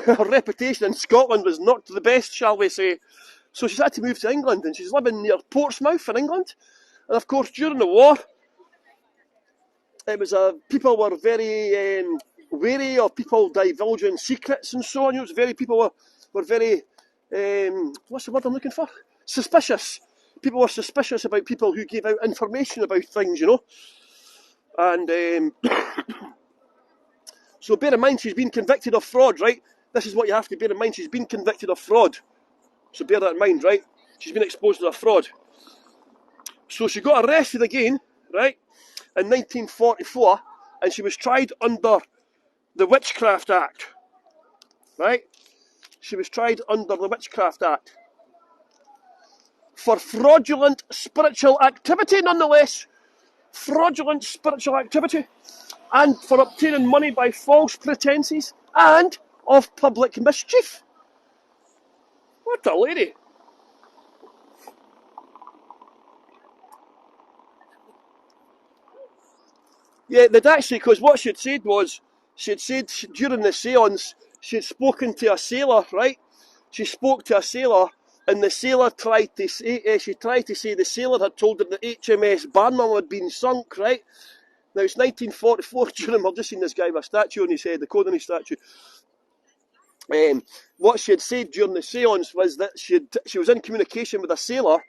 Her reputation in Scotland was not the best, shall we say. So she's had to move to England, and she's living near Portsmouth in England. And of course, during the war, it was people were very wary of people divulging secrets and so on. People were very what's the word I'm looking for? Suspicious. People were suspicious about people who gave out information about things, And so bear in mind, she's been convicted of fraud, right? This is what you have to bear in mind. She's been convicted of fraud. So bear that in mind, right? She's been exposed to a fraud. So she got arrested again, right, in 1944, and she was tried under the Witchcraft Act, right? She was tried under the Witchcraft Act for fraudulent spiritual activity, nonetheless. Fraudulent spiritual activity, and for obtaining money by false pretences, and of public mischief. What a lady. Yeah, they'd actually, because what she'd said was, during the séance, she'd spoken to a sailor, right? She spoke to a sailor, and the sailor tried to say, the sailor had told her that HMS Barnum had been sunk, right? Now it's 1944, I've just seen this guy with a statue on his head, the code on his statue. What she had said during the séance was that she was in communication with a sailor,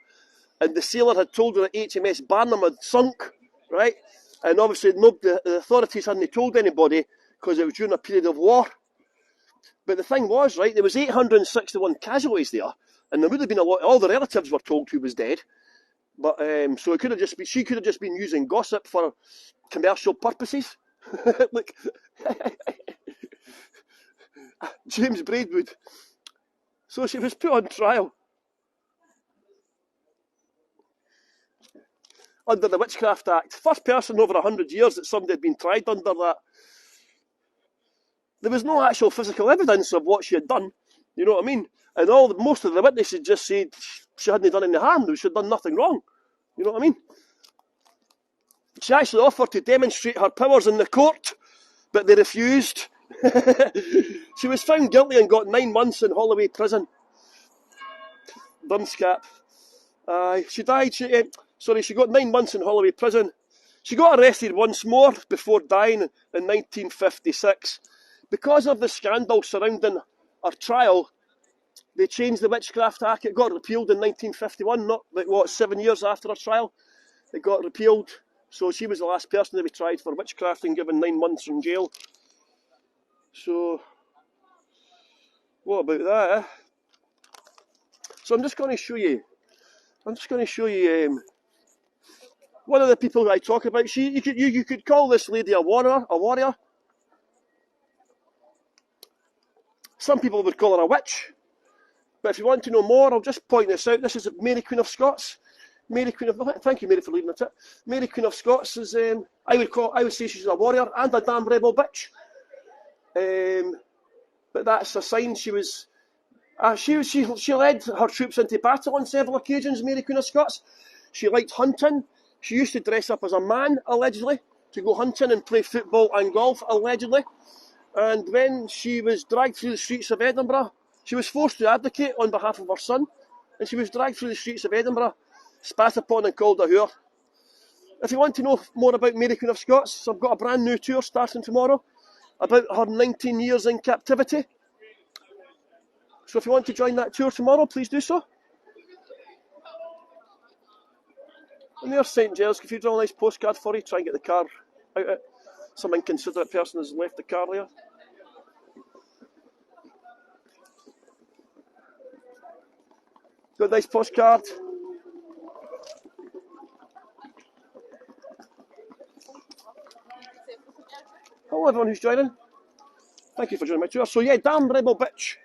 and the sailor had told her that HMS Barnum had sunk, right? And obviously the authorities hadn't told anybody because it was during a period of war. But the thing was, right, there was 861 casualties there, and there would have been all the relatives were told who was dead. But so it could have she could have just been using gossip for commercial purposes. Look, James Braidwood. So she was put on trial under the Witchcraft Act. First person in over 100 years that somebody had been tried under that. There was no actual physical evidence of what she had done. You know what I mean? And most of the witnesses just said she hadn't done any harm. She had done nothing wrong. You know what I mean? She actually offered to demonstrate her powers in the court, but they refused. She was found guilty and got 9 months in Holloway prison. Dunscap. She died. She got 9 months in Holloway prison. She got arrested once more before dying in 1956. Because of the scandal surrounding her trial, they changed the Witchcraft Act. It got repealed in 1951, not like, what, 7 years after her trial. It got repealed. So she was the last person to be tried for witchcraft and given 9 months in jail. So, what about that, eh? So I'm just going to show you one of the people I talk about. You could call this lady a warrior. Some people would call her a witch. But if you want to know more, I'll just point this out. This is Mary Queen of Scots. Thank you, Mary, for leaving it. Mary Queen of Scots is, I would say she's a warrior and a damn rebel bitch. But that's a sign she led her troops into battle on several occasions, Mary Queen of Scots. She liked hunting. She used to dress up as a man, allegedly, to go hunting and play football and golf, allegedly. And when she was dragged through the streets of Edinburgh, she was forced to abdicate on behalf of her son, and she was dragged through the streets of Edinburgh, spat upon and called a whore. If you want to know more about Mary Queen of Scots, I've got a brand new tour starting tomorrow about her 19 years in captivity. So if you want to join that tour tomorrow, please do so. And there's St Giles Cathedral, a nice postcard for you. Try and get the car out of it. Some inconsiderate person has left the car there. Got a nice postcard. Hello everyone who's joining. Thank you for joining my tour. So yeah, damn rebel bitch.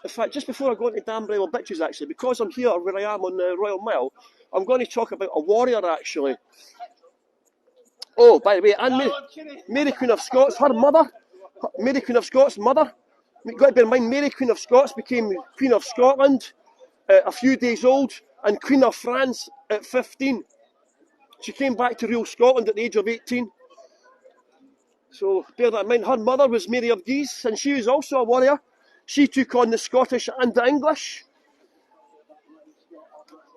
In fact, just before I go into damn rebel bitches actually, because I'm here where I am on the Royal Mile, I'm going to talk about a warrior actually. Oh, by the way, and Mary Queen of Scots, her mother, Mary Queen of Scots' mother, you've got to bear in mind, Mary Queen of Scots became Queen of Scotland a few days old and Queen of France at 15. She came back to rule Scotland at the age of 18. So bear that in mind. Her mother was Mary of Guise and she was also a warrior. She took on the Scottish and the English.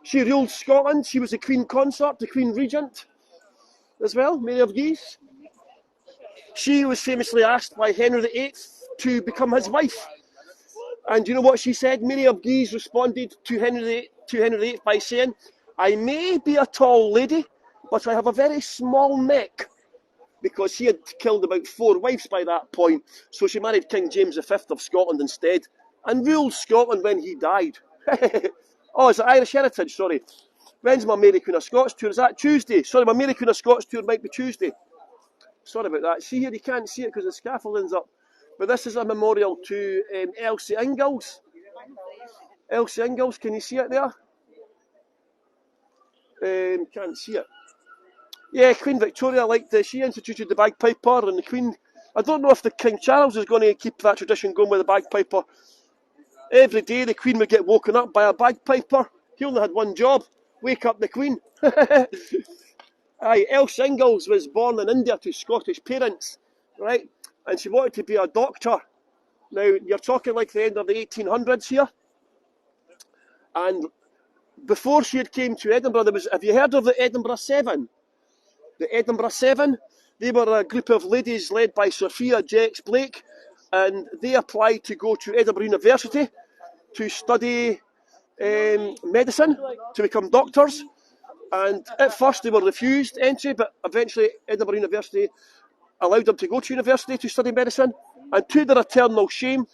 She ruled Scotland. She was the Queen Consort, the Queen Regent as well, Mary of Guise. She was famously asked by Henry VIII to become his wife. And you know what she said? Mary of Guise responded to Henry VIII by saying, "I may be a tall lady, but I have a very small neck." Because she had killed about 4 wives by that point. So she married King James V of Scotland instead and ruled Scotland when he died. Oh, is it Irish heritage? Sorry. When's my Mary Queen of Scots tour? Is that Tuesday? Sorry, my Mary Queen of Scots tour might be Tuesday. Sorry about that. See here, you can't see it because the scaffolding's up. But this is a memorial to Elsie Ingalls. Elsie Ingalls, can you see it there? Can't see it. Yeah, Queen Victoria, she instituted the bagpiper, and the Queen, I don't know if the King Charles is going to keep that tradition going with the bagpiper. Every day the Queen would get woken up by a bagpiper. He only had one job, wake up the Queen. Aye, Elsie Ingalls was born in India to Scottish parents, right? And she wanted to be a doctor. Now, you're talking like the end of the 1800s here. And before she had came to Edinburgh, have you heard of the Edinburgh Seven? The Edinburgh Seven, they were a group of ladies led by Sophia Jex-Blake, and they applied to go to Edinburgh University to study medicine, to become doctors. And at first they were refused entry, but eventually Edinburgh University allowed them to go to university to study medicine. And to their eternal shame,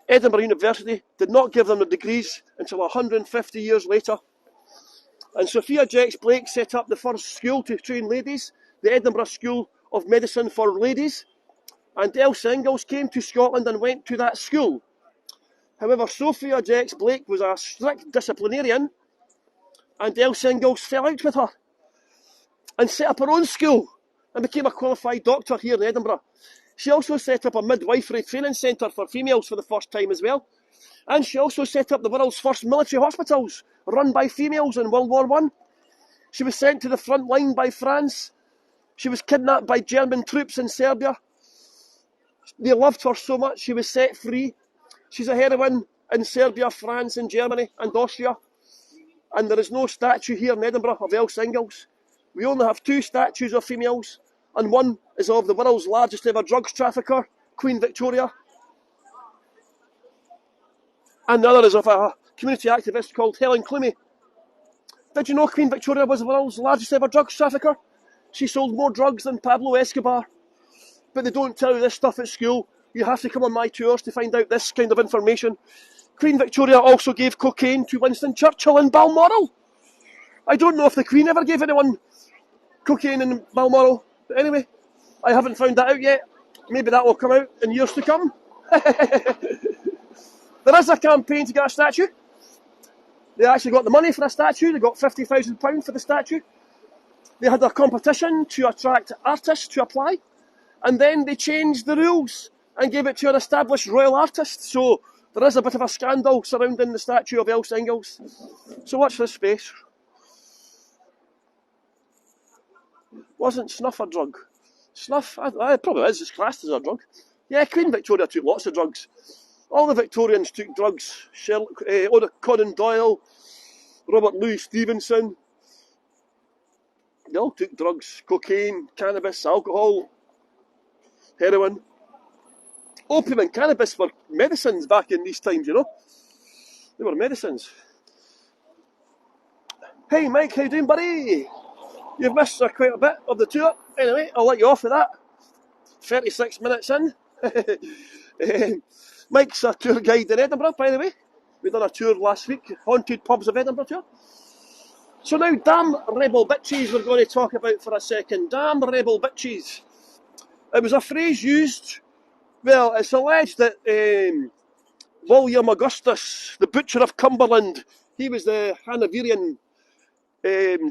Edinburgh University did not give them the degrees until 150 years later. And Sophia Jex-Blake set up the first school to train ladies, the Edinburgh School of Medicine for Ladies. And Elsie Ingalls came to Scotland and went to that school. However, Sophia Jex-Blake was a strict disciplinarian, and Elsie Ingalls fell out with her and set up her own school and became a qualified doctor here in Edinburgh. She also set up a midwifery training centre for females for the first time as well. And she also set up the world's first military hospitals, run by females in World War I. She was sent to the front line by France. She was kidnapped by German troops in Serbia. They loved her so much, she was set free. She's a heroine in Serbia, France, and Germany, and Austria. And there is no statue here in Edinburgh of Elsie Ingalls. We only have 2 statues of females, and one is of the world's largest ever drugs trafficker, Queen Victoria. And the other is of a community activist called Helen Clooney. Did you know Queen Victoria was the world's largest ever drugs trafficker? She sold more drugs than Pablo Escobar. But they don't tell you this stuff at school. You have to come on my tours to find out this kind of information. Queen Victoria also gave cocaine to Winston Churchill in Balmoral. I don't know if the Queen ever gave anyone cocaine in Balmoral. But anyway, I haven't found that out yet. Maybe that will come out in years to come. There is a campaign to get a statue. They actually got the money for a statue. They got £50,000 for the statue. They had a competition to attract artists to apply. And then they changed the rules and gave it to an established royal artist. So there is a bit of a scandal surrounding the statue of Els Engels. So watch this space. Wasn't snuff a drug? Snuff? It probably is. It's classed as a drug. Yeah, Queen Victoria took lots of drugs. All the Victorians took drugs. Conan Doyle, Robert Louis Stevenson. They all took drugs. Cocaine, cannabis, alcohol, heroin. Opium and cannabis were medicines back in these times, you know. They were medicines. Hey Mike, how you doing, buddy? You've missed quite a bit of the tour. Anyway, I'll let you off with that. 36 minutes in. Mike's a tour guide in Edinburgh, by the way. We done a tour last week, Haunted Pubs of Edinburgh tour. So now, damn rebel bitches we're going to talk about for a second. Damn rebel bitches. It was a phrase used, well, it's alleged that William Augustus, the Butcher of Cumberland, he was the Hanoverian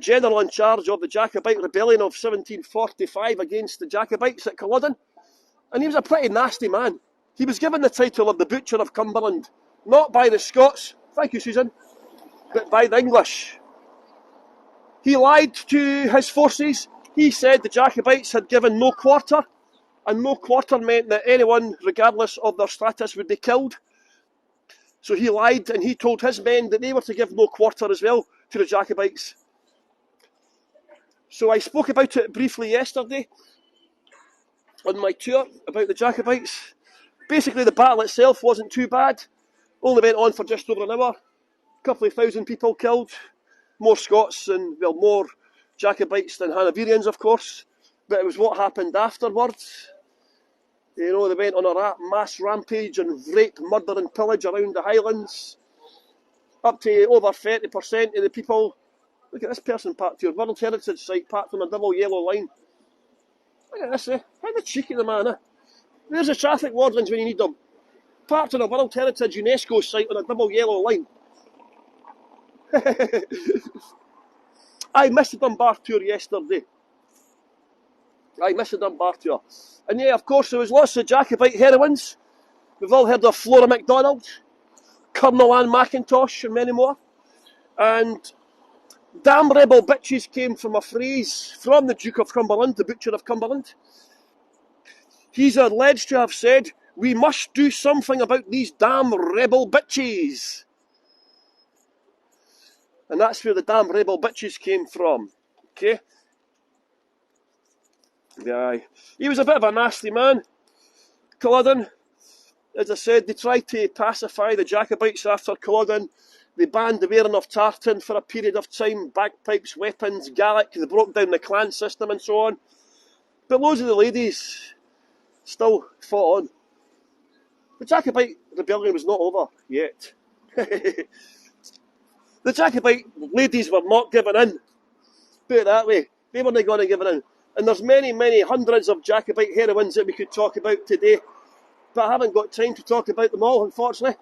general in charge of the Jacobite rebellion of 1745 against the Jacobites at Culloden. And he was a pretty nasty man. He was given the title of the Butcher of Cumberland, not by the Scots, thank you Susan, but by the English. He lied to his forces. He said the Jacobites had given no quarter, and no quarter meant that anyone, regardless of their status, would be killed. So he lied, and he told his men that they were to give no quarter as well to the Jacobites. So I spoke about it briefly yesterday on my tour about the Jacobites. Basically, the battle itself wasn't too bad. Only went on for just over an hour. A couple of thousand people killed. More Scots and, well, more Jacobites than Hanoverians, of course. But it was what happened afterwards. You know, they went on a mass rampage and rape, murder and pillage around the Highlands. Up to over 30% of the people. Look at this person parked to your World Heritage site, parked on a double yellow line. Look at this, eh? How the cheeky the man, eh? Where's the traffic wardens when you need them? Parked on a World Heritage UNESCO site on a double yellow line. I missed the Dunbar tour yesterday. And yeah, of course, there was lots of Jacobite heroines. We've all heard of Flora MacDonald, Colonel Anne McIntosh, and many more. And damn rebel bitches came from a phrase from the Duke of Cumberland, the Butcher of Cumberland. He's alleged to have said, "We must do something about these damn rebel bitches." And that's where the damn rebel bitches came from. Okay? Yeah, he was a bit of a nasty man. Culloden, as I said, they tried to pacify the Jacobites after Culloden. They banned the wearing of tartan for a period of time, bagpipes, weapons, Gaelic. They broke down the clan system and so on. But loads of the ladies still fought on. The Jacobite rebellion was not over yet. The Jacobite ladies were not giving in. Put it that way. They weren't going to give in. And there's many, many hundreds of Jacobite heroines that we could talk about today. But I haven't got time to talk about them all, unfortunately.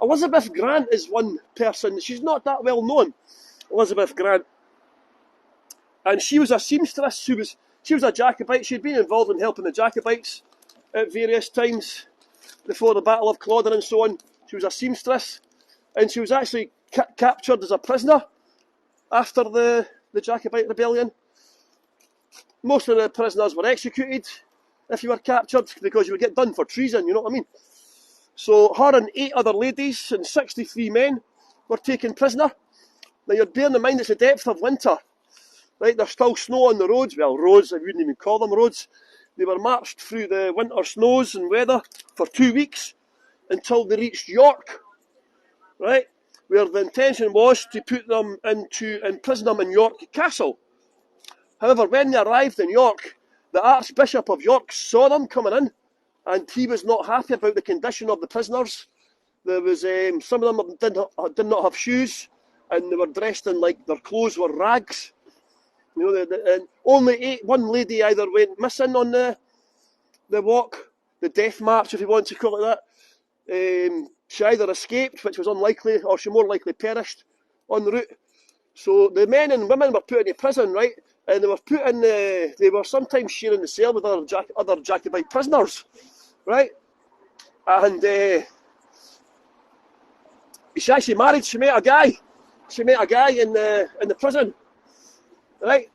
Elizabeth Grant is one person. She's not that well known, Elizabeth Grant. And she was a seamstress. She was a Jacobite. She'd been involved in helping the Jacobites at various times before the Battle of Culloden and so on. She was a seamstress. And she was actually captured as a prisoner after the Jacobite rebellion. Most of the prisoners were executed if you were captured, because you would get done for treason, you know what I mean? So her and 8 other ladies and 63 men were taken prisoner. Now you're bearing in mind it's the depth of winter. Right, there's still snow on the roads. Well, roads, I wouldn't even call them roads. They were marched through the winter snows and weather for 2 weeks until they reached York, right? Where the intention was to put them imprison them in York Castle. However, when they arrived in York, the Archbishop of York saw them coming in, and he was not happy about the condition of the prisoners. There was some of them did not have shoes, and they were dressed in like their clothes were rags. You know, and only one lady either went missing on the walk, the death march, if you want to call it that. She either escaped, which was unlikely, or she more likely perished on the route. So the men and women were put into prison, right? And they were sometimes sharing the cell with other Jacobite prisoners, right? And she actually married. She met a guy. She met a guy in the prison, right?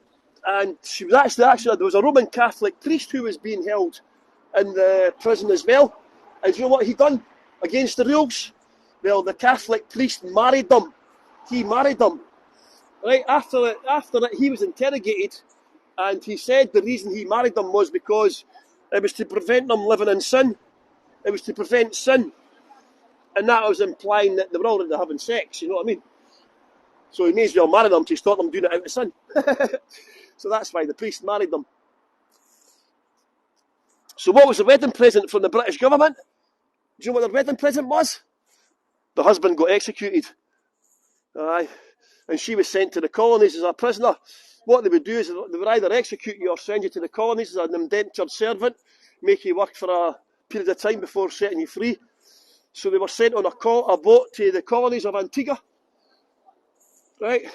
And she was actually there was a Roman Catholic priest who was being held in the prison as well. And you know what he done against the rules? Well, the Catholic priest married them. He married them. Right, after that, he was interrogated, and he said the reason he married them was because it was to prevent them living in sin. It was to prevent sin. And that was implying that they were already having sex, you know what I mean? So he may as well marry them to stop them doing it out of sin. So that's why the priest married them. So what was the wedding present from the British government? Do you know what their wedding present was? The husband got executed. Aye. And she was sent to the colonies as a prisoner. What they would do is they would either execute you or send you to the colonies as an indentured servant, make you work for a period of time before setting you free. So they were sent on a boat to the colonies of Antigua. Right?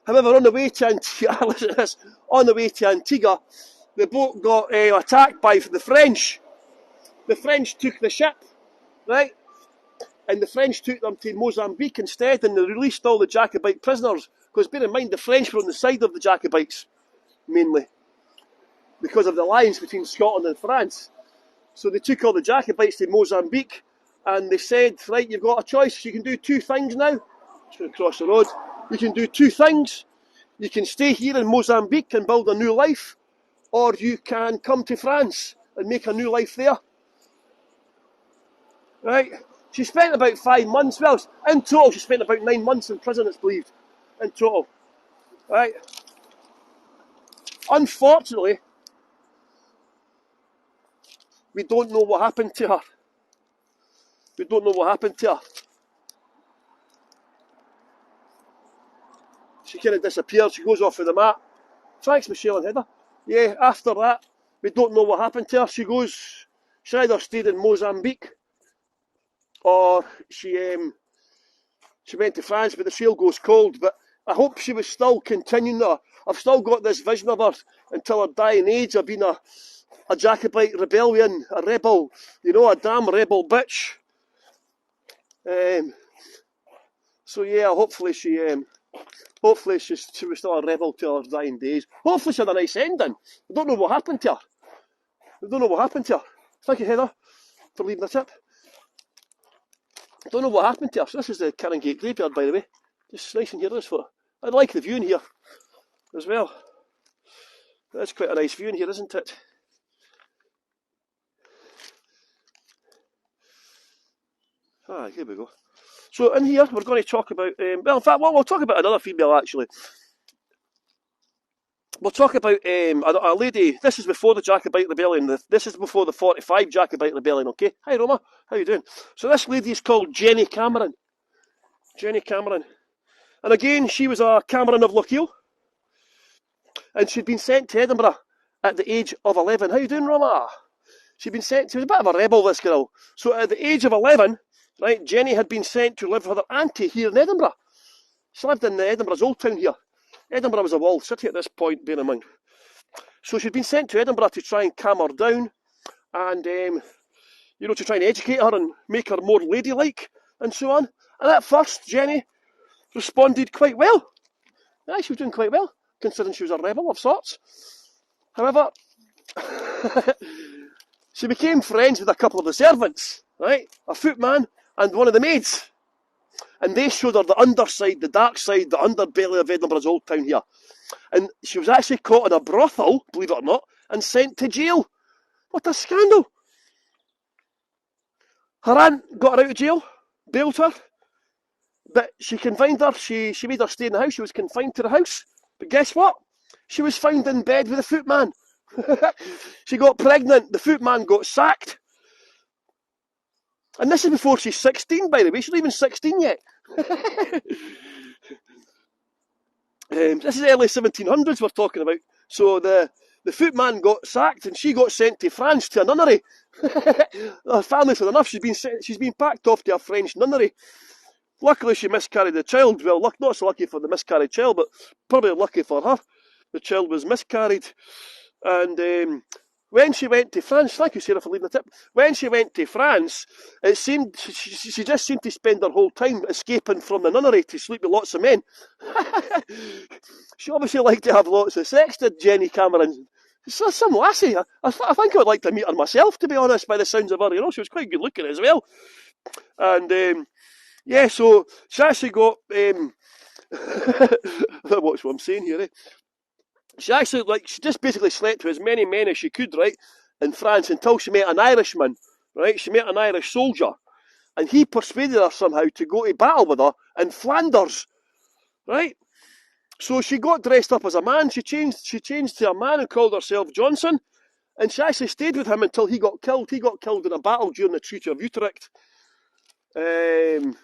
However, on the way to Antigua, listen to this, on the way to Antigua, the boat got attacked by the French. The French took the ship, right? And the French took them to Mozambique instead, and they released all the Jacobite prisoners. Because bear in mind, the French were on the side of the Jacobites, mainly, because of the alliance between Scotland and France. So they took all the Jacobites to Mozambique, and they said, right, you've got a choice. You can do two things now. Just going to cross the road. You can do two things. You can stay here in Mozambique and build a new life, or you can come to France and make a new life there. Right? She spent about 5 months. Well, in total, she spent about 9 months in prison, it's believed. In total. Right? Unfortunately, we don't know what happened to her. We don't know what happened to her. She kind of disappeared. She goes off of the map. Thanks, Michelle and Heather. Yeah, after that, we don't know what happened to her. She either stayed in Mozambique or she went to France, but the trail goes cold. But I hope she was still continuing her. I've still got this vision of her until her dying age of being a Jacobite rebellion, a rebel, you know, a damn rebel bitch. So yeah, hopefully she was still a rebel till her dying days. Hopefully she had a nice ending. I don't know what happened to her. Thank you, Heather, for leaving the tip. I don't know what happened to her. So this is the Canongate graveyard, by the way. Just nice in here, this photo. I like the view in here as well. That's quite a nice view in here, isn't it? Ah, here we go. So in here, we're going to talk about, well, in fact, we'll talk about another female, actually. We'll talk about a lady. This is before the Jacobite Rebellion. This is before the 45 Jacobite Rebellion, okay? Hi, Roma. How you doing? So this lady is called Jenny Cameron. Jenny Cameron. And again, she was a Cameron of Lochiel. And she'd been sent to Edinburgh at the age of 11. How you doing, Roma? She was a bit of a rebel, this girl. So at the age of 11, right, Jenny had been sent to live with her auntie here in Edinburgh. She lived in Edinburgh's Old Town here. Edinburgh was a walled city at this point, bear in mind. So she'd been sent to Edinburgh to try and calm her down and, to try and educate her and make her more ladylike and so on. And at first, Jenny responded quite well. Yeah, she was doing quite well, considering she was a rebel of sorts. However, she became friends with a couple of the servants, right? A footman and one of the maids. And they showed her the underside, the dark side, the underbelly of Edinburgh's Old Town here. And she was actually caught in a brothel, believe it or not, and sent to jail What a scandal. Her aunt got her out of jail, bailed her, but she confined her, she made her stay in the house, she was confined to the house. But guess what? She was found in bed with a footman. She got pregnant, the footman got sacked. And this is before she's 16, by the way. She's not even 16 yet. This is early 1700s we're talking about. So the footman got sacked and she got sent to France to a nunnery. Her family's had enough. She's been packed off to a French nunnery. Luckily she miscarried the child. Well, not so lucky for the miscarried child, but probably lucky for her. The child was miscarried. And when she went to France, thank you Sarah for leaving the tip. When she went to France, it seemed she just seemed to spend her whole time escaping from the nunnery to sleep with lots of men. She obviously liked to have lots of sex, did Jenny Cameron. So some lassie. I think I would like to meet her myself, to be honest, by the sounds of her. You know, she was quite good looking as well. And yeah, so she actually got watch what I'm saying here, eh? She just basically slept with as many men as she could, right, in France until she met an Irishman, right? She met an Irish soldier, and he persuaded her somehow to go to battle with her in Flanders, right? So she got dressed up as a man. She changed to a man and called herself Johnson, and she actually stayed with him until he got killed. He got killed in a battle during the Treaty of Utrecht. The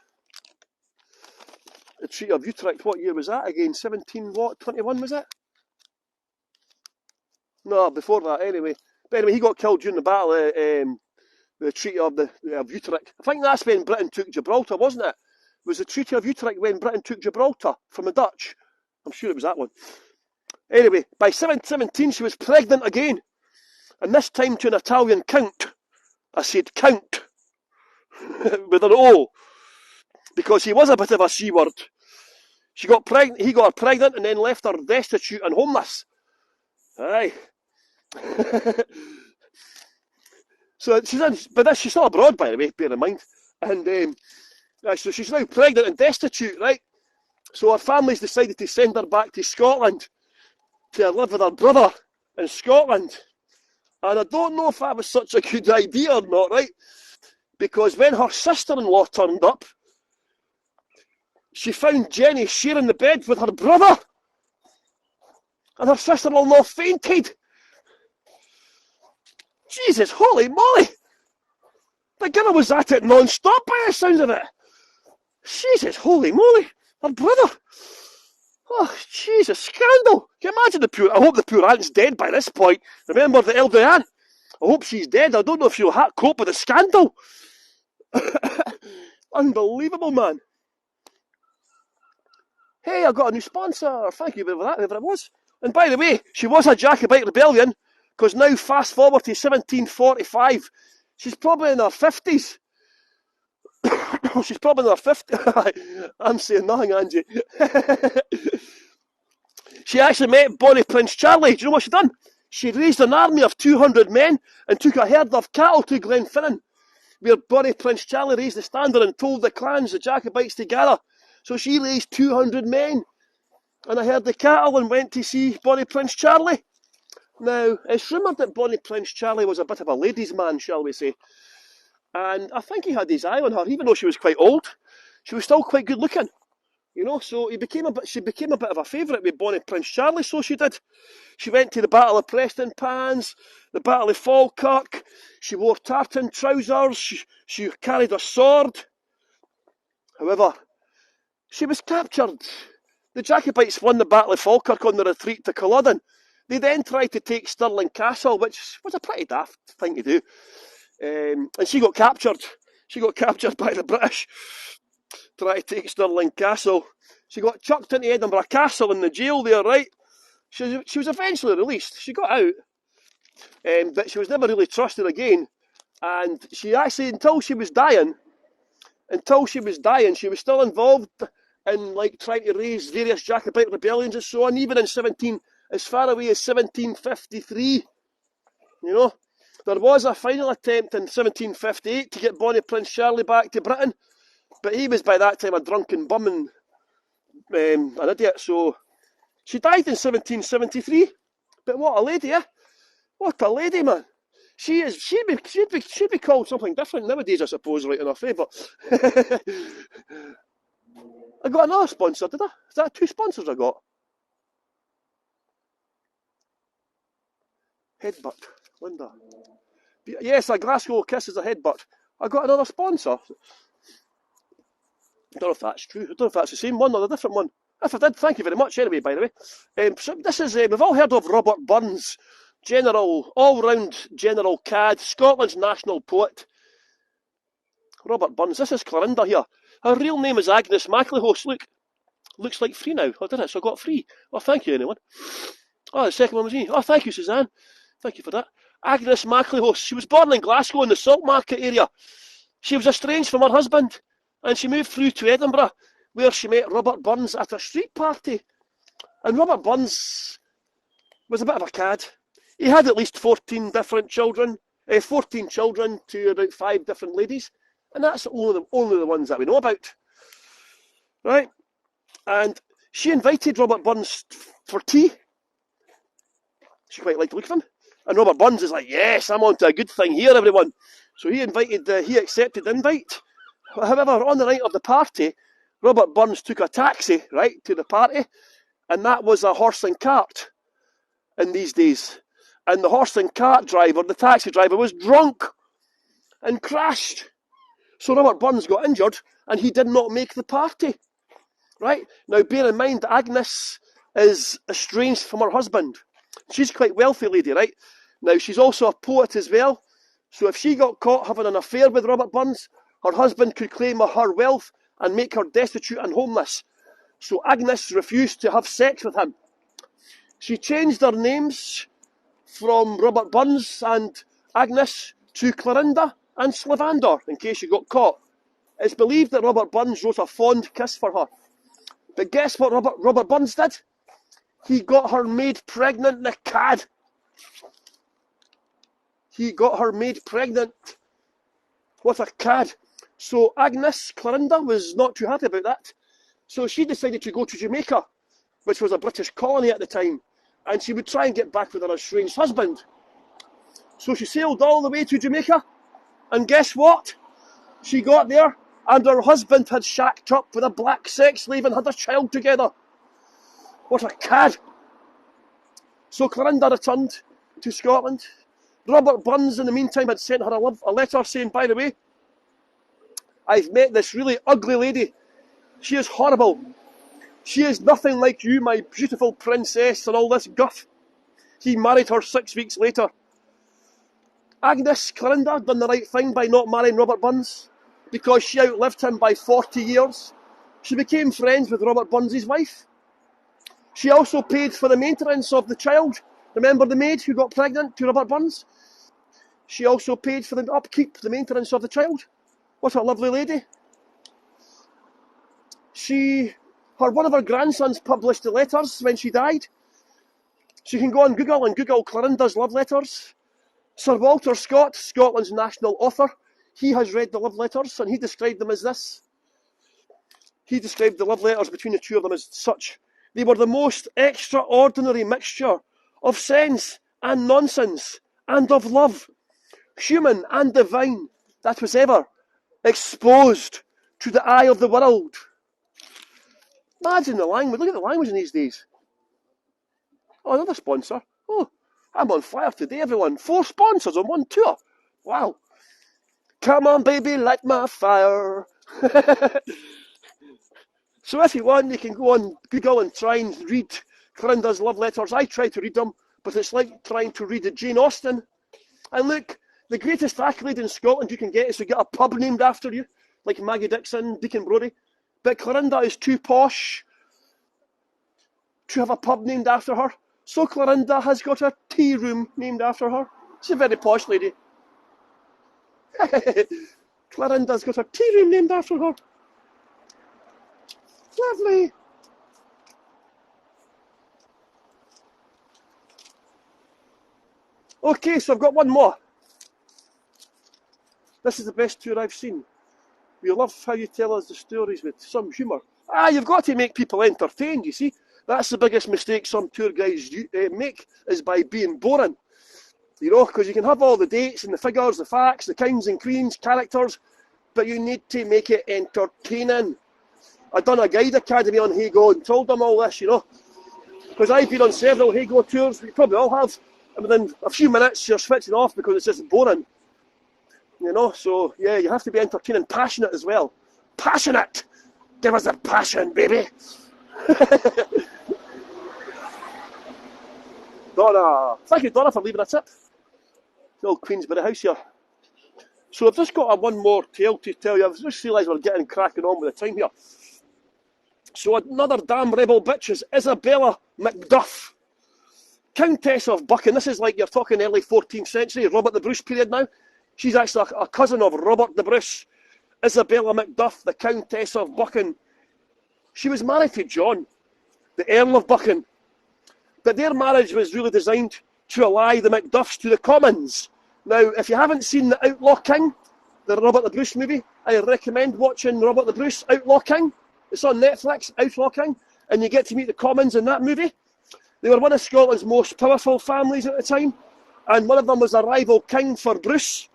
Treaty of Utrecht, what year was that again? 21 was it? No, before that, anyway. But anyway, he got killed during the battle of the Treaty of Utrecht. I think that's when Britain took Gibraltar, wasn't it? It was the Treaty of Utrecht when Britain took Gibraltar from the Dutch. I'm sure it was that one. Anyway, by 1717 she was pregnant again. And this time to an Italian count. I said count. With an O. Because he was a bit of a C word. He got her pregnant and then left her destitute and homeless. Aye. So she's still abroad, by the way, bear in mind. And so she's now pregnant and destitute, right? So her family's decided to send her back to Scotland to live with her brother in Scotland. And I don't know if that was such a good idea or not, right? Because when her sister-in-law turned up, she found Jenny sharing the bed with her brother. And her sister-in-law fainted. Jesus, holy moly! The girl was at it non-stop by the sound of it. Jesus, holy moly! Her brother! Oh, Jesus, scandal! Can you imagine I hope the poor aunt's dead by this point. Remember the elderly aunt? I hope she's dead. I don't know if she'll cope with the scandal. Unbelievable, man. Hey, I got a new sponsor. Thank you for that, whoever it was. And by the way, she was a Jacobite rebellion, because now fast forward to 1745. She's probably in her 50s. She's probably in her 50s. I'm saying nothing, Angie. She actually met Bonnie Prince Charlie. Do you know what she done? She raised an army of 200 men and took a herd of cattle to Glenfinnan, where Bonnie Prince Charlie raised the standard and told the clans, the Jacobites, to gather. So she raised 200 men and a herd of cattle and went to see Bonnie Prince Charlie. Now, it's rumoured that Bonnie Prince Charlie was a bit of a ladies' man, shall we say. And I think he had his eye on her, even though she was quite old. She was still quite good looking, you know. So she became a bit of a favourite with Bonnie Prince Charlie. So she did. She went to the Battle of Preston Pans, the Battle of Falkirk. She wore tartan trousers. She carried a sword. However, she was captured. The Jacobites won the Battle of Falkirk on the retreat to Culloden. They then tried to take Stirling Castle, which was a pretty daft thing to do. And she got captured. She got captured by the British, trying to take Stirling Castle. She got chucked into Edinburgh Castle in the jail there, right? She was eventually released. She got out, but she was never really trusted again. And she actually, until she was dying, she was still involved in trying to raise various Jacobite rebellions and so on, even in as far away as 1753. You know, there was a final attempt in 1758 to get Bonnie Prince Charlie back to Britain, but he was by that time a drunken bum and an idiot. So she died in 1773. But what a lady, eh? What a lady, man. She'd be called something different nowadays, I suppose, right enough, eh? But I got another sponsor, did I? Is that 2 sponsors I got? Headbutt, Linda. Yes, a Glasgow kiss is a headbutt. I got another sponsor. I don't know if that's true. I don't know if that's the same one or a different one. If I did, thank you very much anyway, by the way. So this is, we've all heard of Robert Burns, all-round general cad, Scotland's national poet. Robert Burns. This is Clarinda here. Her real name is Agnes MacLehose. Look, looks like free now. Oh, did it? So I got free. Oh, thank you, anyone. Oh, the second one was me. Oh, thank you, Suzanne. Thank you for that. Agnes MacLehose. She was born in Glasgow in the Saltmarket area. She was estranged from her husband, and she moved through to Edinburgh, where she met Robert Burns at a street party. And Robert Burns was a bit of a cad. He had at least 14 different children, 14 children to about 5 different ladies, and that's only the ones that we know about, right? And she invited Robert Burns for tea. She quite liked the look of him. And Robert Burns is like, yes, I'm on to a good thing here, everyone. So he accepted the invite. However, on the night of the party, Robert Burns took a taxi, right, to the party, and that was a horse and cart in these days. And the horse and cart driver, the taxi driver, was drunk and crashed. So Robert Burns got injured, and he did not make the party, right? Now, bear in mind, Agnes is estranged from her husband. She's quite wealthy lady, right? Now, she's also a poet as well. So if she got caught having an affair with Robert Burns, her husband could claim her wealth and make her destitute and homeless. So Agnes refused to have sex with him. She changed their names from Robert Burns and Agnes to Clarinda and Slavander, in case you got caught. It's believed that Robert Burns wrote a fond kiss for her. But guess what Robert Burns did? He got her made pregnant, the cad. He got her made pregnant. What a cad. So Agnes, Clarinda, was not too happy about that. So she decided to go to Jamaica, which was a British colony at the time, and she would try and get back with her estranged husband. So she sailed all the way to Jamaica, and guess what? She got there, and her husband had shacked up with a black sex slave and had a child together. What a cad. So Clarinda returned to Scotland. Robert Burns, in the meantime, had sent her a letter saying, by the way, I've met this really ugly lady. She is horrible. She is nothing like you, my beautiful princess, and all this guff. He married her 6 weeks later. Agnes, Clarinda, done the right thing by not marrying Robert Burns, because she outlived him by 40 years. She became friends with Robert Burns' wife. She also paid for the maintenance of the child. Remember the maid who got pregnant to Robert Burns? She also paid for the upkeep, the maintenance of the child. What a lovely lady. One of her grandsons published the letters when she died. So you can go on Google and Google Clarinda's love letters. Sir Walter Scott, Scotland's national author, he has read the love letters and he described them as this. He described the love letters between the two of them as such. They were the most extraordinary mixture of sense and nonsense and of love, human and divine, that was ever exposed to the eye of the world. Imagine the language. Look at the language in these days. Oh, another sponsor. Oh, I'm on fire today, everyone. 4 sponsors on one tour. Wow. Come on, baby, light my fire. So if you want, you can go on Google and try and read Clarinda's love letters. I try to read them, but it's like trying to read Jane Austen. And look, the greatest accolade in Scotland you can get is to get a pub named after you, like Maggie Dixon, Deacon Brodie. But Clarinda is too posh to have a pub named after her. So Clarinda has got a tea room named after her. She's a very posh lady. Clarinda's got a tea room named after her. Lovely. Okay, so I've got one more. This is the best tour I've seen. We love how you tell us the stories with some humour. You've got to make people entertained, you see. That's the biggest mistake some tour guides make, is by being boring. You know, because you can have all the dates and the figures, the facts, the kings and queens, characters, but you need to make it entertaining. I've done a guide academy on Hago and told them all this, you know, because I've been on several Hago tours, we probably all have, and within a few minutes you're switching off because it's just boring. You know, so yeah, you have to be entertaining, passionate as well. Passionate! Give us the passion, baby! Donna, thank you, Donna, for leaving a tip. The old Queensbury house here. So I've just got one more tale to tell you. I've just realised we're getting cracking on with the time here. So another damn rebel bitch is Isabella Macduff, Countess of Buchan. This is like you're talking early 14th century, Robert the Bruce period now. She's actually a cousin of Robert the Bruce. Isabella Macduff, the Countess of Buchan. She was married to John, the Earl of Buchan. But their marriage was really designed to ally the Macduffs to the Commons. Now, if you haven't seen The Outlaw King, the Robert the Bruce movie, I recommend watching Robert the Bruce, Outlaw King. It's on Netflix, Outlaw King, and you get to meet the Commons in that movie. They were one of Scotland's most powerful families at the time, and one of them was a rival king for Bruce.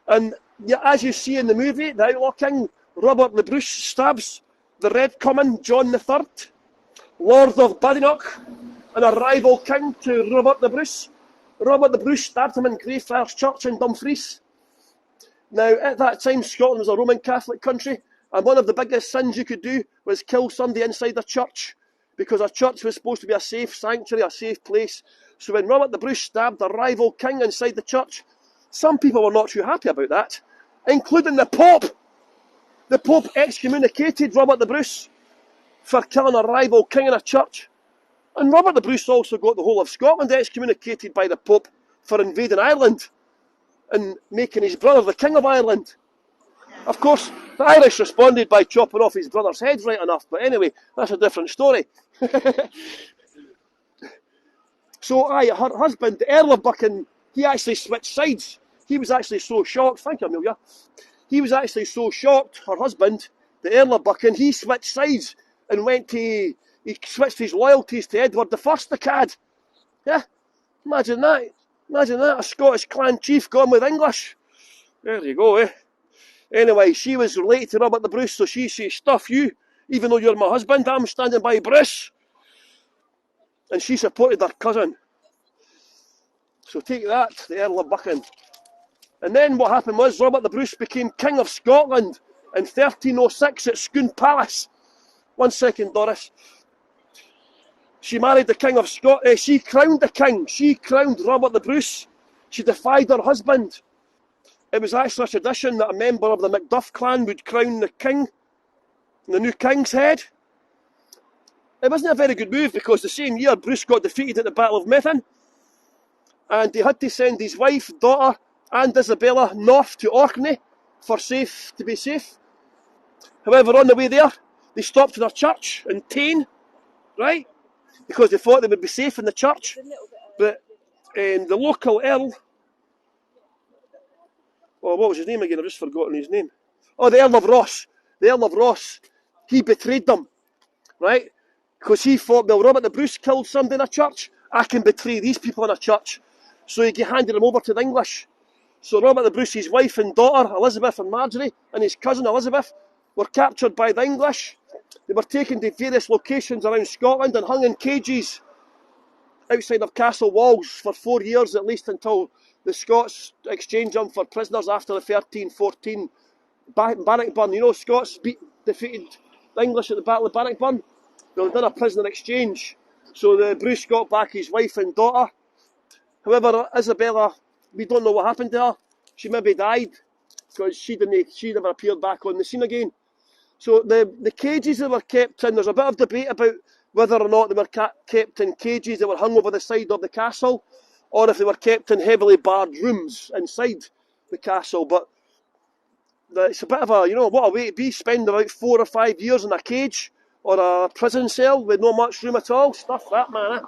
And as you see in the movie, The Outlaw King, Robert the Bruce stabs the Red Comyn, John III, Lord of Badenoch, and a rival king to Robert the Bruce. Robert the Bruce stabbed him in Greyfriars Church in Dumfries. Now, at that time, Scotland was a Roman Catholic country, and one of the biggest sins you could do was kill somebody inside a church, because a church was supposed to be a safe sanctuary, a safe place. So when Robert the Bruce stabbed a rival king inside the church, some people were not too happy about that, including the Pope. The Pope excommunicated Robert the Bruce for killing a rival king in a church. And Robert the Bruce also got the whole of Scotland excommunicated by the Pope for invading Ireland and making his brother the King of Ireland. Of course, the Irish responded by chopping off his brother's head, right enough, but anyway, that's a different story. So, her husband, the Earl of Buchan, he actually switched sides. He was actually so shocked, thank you, Amelia. He was actually so shocked, her husband, the Earl of Buchan, he switched sides and he switched his loyalties to Edward I, the cad. Yeah, imagine that. Imagine that, a Scottish clan chief gone with English. There you go, eh? Anyway, she was related to Robert the Bruce, so she says, stuff you, even though you're my husband, I'm standing by Bruce. And she supported her cousin. So take that, the Earl of Buchan. And then what happened was Robert the Bruce became King of Scotland in 1306 at Scone Palace. 1 second, Doris. She married the King of Scotland. She crowned the king. She crowned Robert the Bruce. She defied her husband. It was actually a tradition that a member of the Macduff clan would crown the king, the new king's head. It wasn't a very good move because the same year Bruce got defeated at the Battle of Methven, and he had to send his wife, daughter, and Isabella north to Orkney to be safe. However, on the way there, they stopped in a church in Tain, right? Because they thought they would be safe in the church. But the local earl, what was his name again? I've just forgotten his name. Oh, the Earl of Ross. The Earl of Ross, he betrayed them, right? Because he thought, well, Robert the Bruce killed somebody in a church, I can betray these people in a church. So he handed them over to the English. So Robert the Bruce, his wife and daughter, Elizabeth and Marjorie, and his cousin Elizabeth, were captured by the English. They were taken to various locations around Scotland and hung in cages outside of castle walls for 4 years at least, until the Scots exchanged them for prisoners after the 1314 Bannockburn. You know, Scots defeated the English at the Battle of Bannockburn. They've done a prisoner exchange. So the Bruce got back his wife and daughter. However, Isabella, we don't know what happened to her. She maybe died because she never appeared back on the scene again. So the cages they were kept in, there's a bit of debate about whether or not they were kept in cages that were hung over the side of the castle, or if they were kept in heavily barred rooms inside the castle. But it's a bit of a, what a way to be, spend about 4 or 5 years in a cage or a prison cell with not much room at all. Stuff that, man.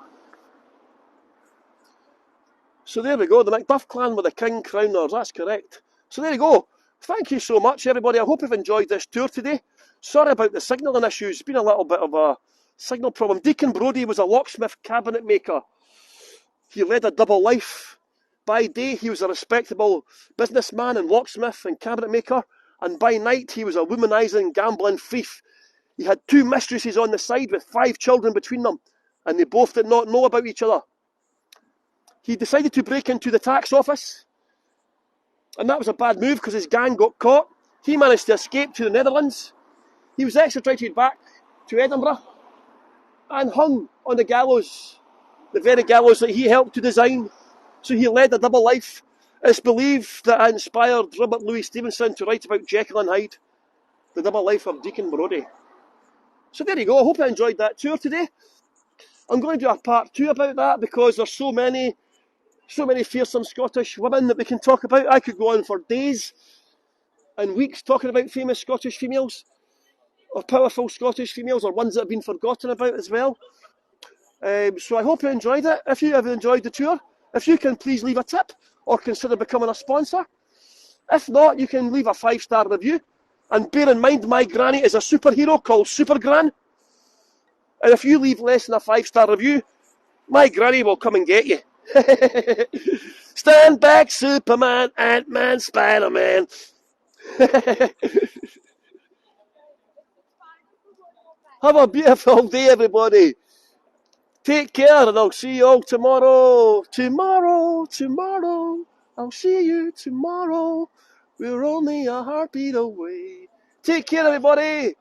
So there we go, the Macduff clan with the king crowners, that's correct. So there you go. Thank you so much, everybody. I hope you've enjoyed this tour today. Sorry about the signalling issues. It's been a little bit of a signal problem. Deacon Brodie was a locksmith cabinet maker. He led a double life. By day, he was a respectable businessman and locksmith and cabinet maker, and by night, he was a womanising, gambling thief. He had 2 mistresses on the side with 5 children between them, and they both did not know about each other. He decided to break into the tax office, and that was a bad move because his gang got caught. He managed to escape to the Netherlands. He was extradited back to Edinburgh and hung on the gallows, the very gallows that he helped to design. So he led a double life. It's believed that I inspired Robert Louis Stevenson to write about Jekyll and Hyde, the double life of Deacon Brodie. So there you go. I hope you enjoyed that tour today. I'm going to do a part 2 about that because there's so many fearsome Scottish women that we can talk about. I could go on for days and weeks talking about famous Scottish females, or powerful Scottish females, or ones that have been forgotten about as well. So I hope you enjoyed it. If you have enjoyed the tour, if you can please leave a tip or consider becoming a sponsor. If not, you can leave a 5-star review. And bear in mind, my granny is a superhero called Super Gran. And if you leave less than a 5-star review, my granny will come and get you. Stand back, Superman, Ant-Man, Spider-Man. Have a beautiful day, everybody. Take care, and I'll see you all tomorrow. Tomorrow. I'll see you tomorrow. We're only a heartbeat away. Take care, everybody.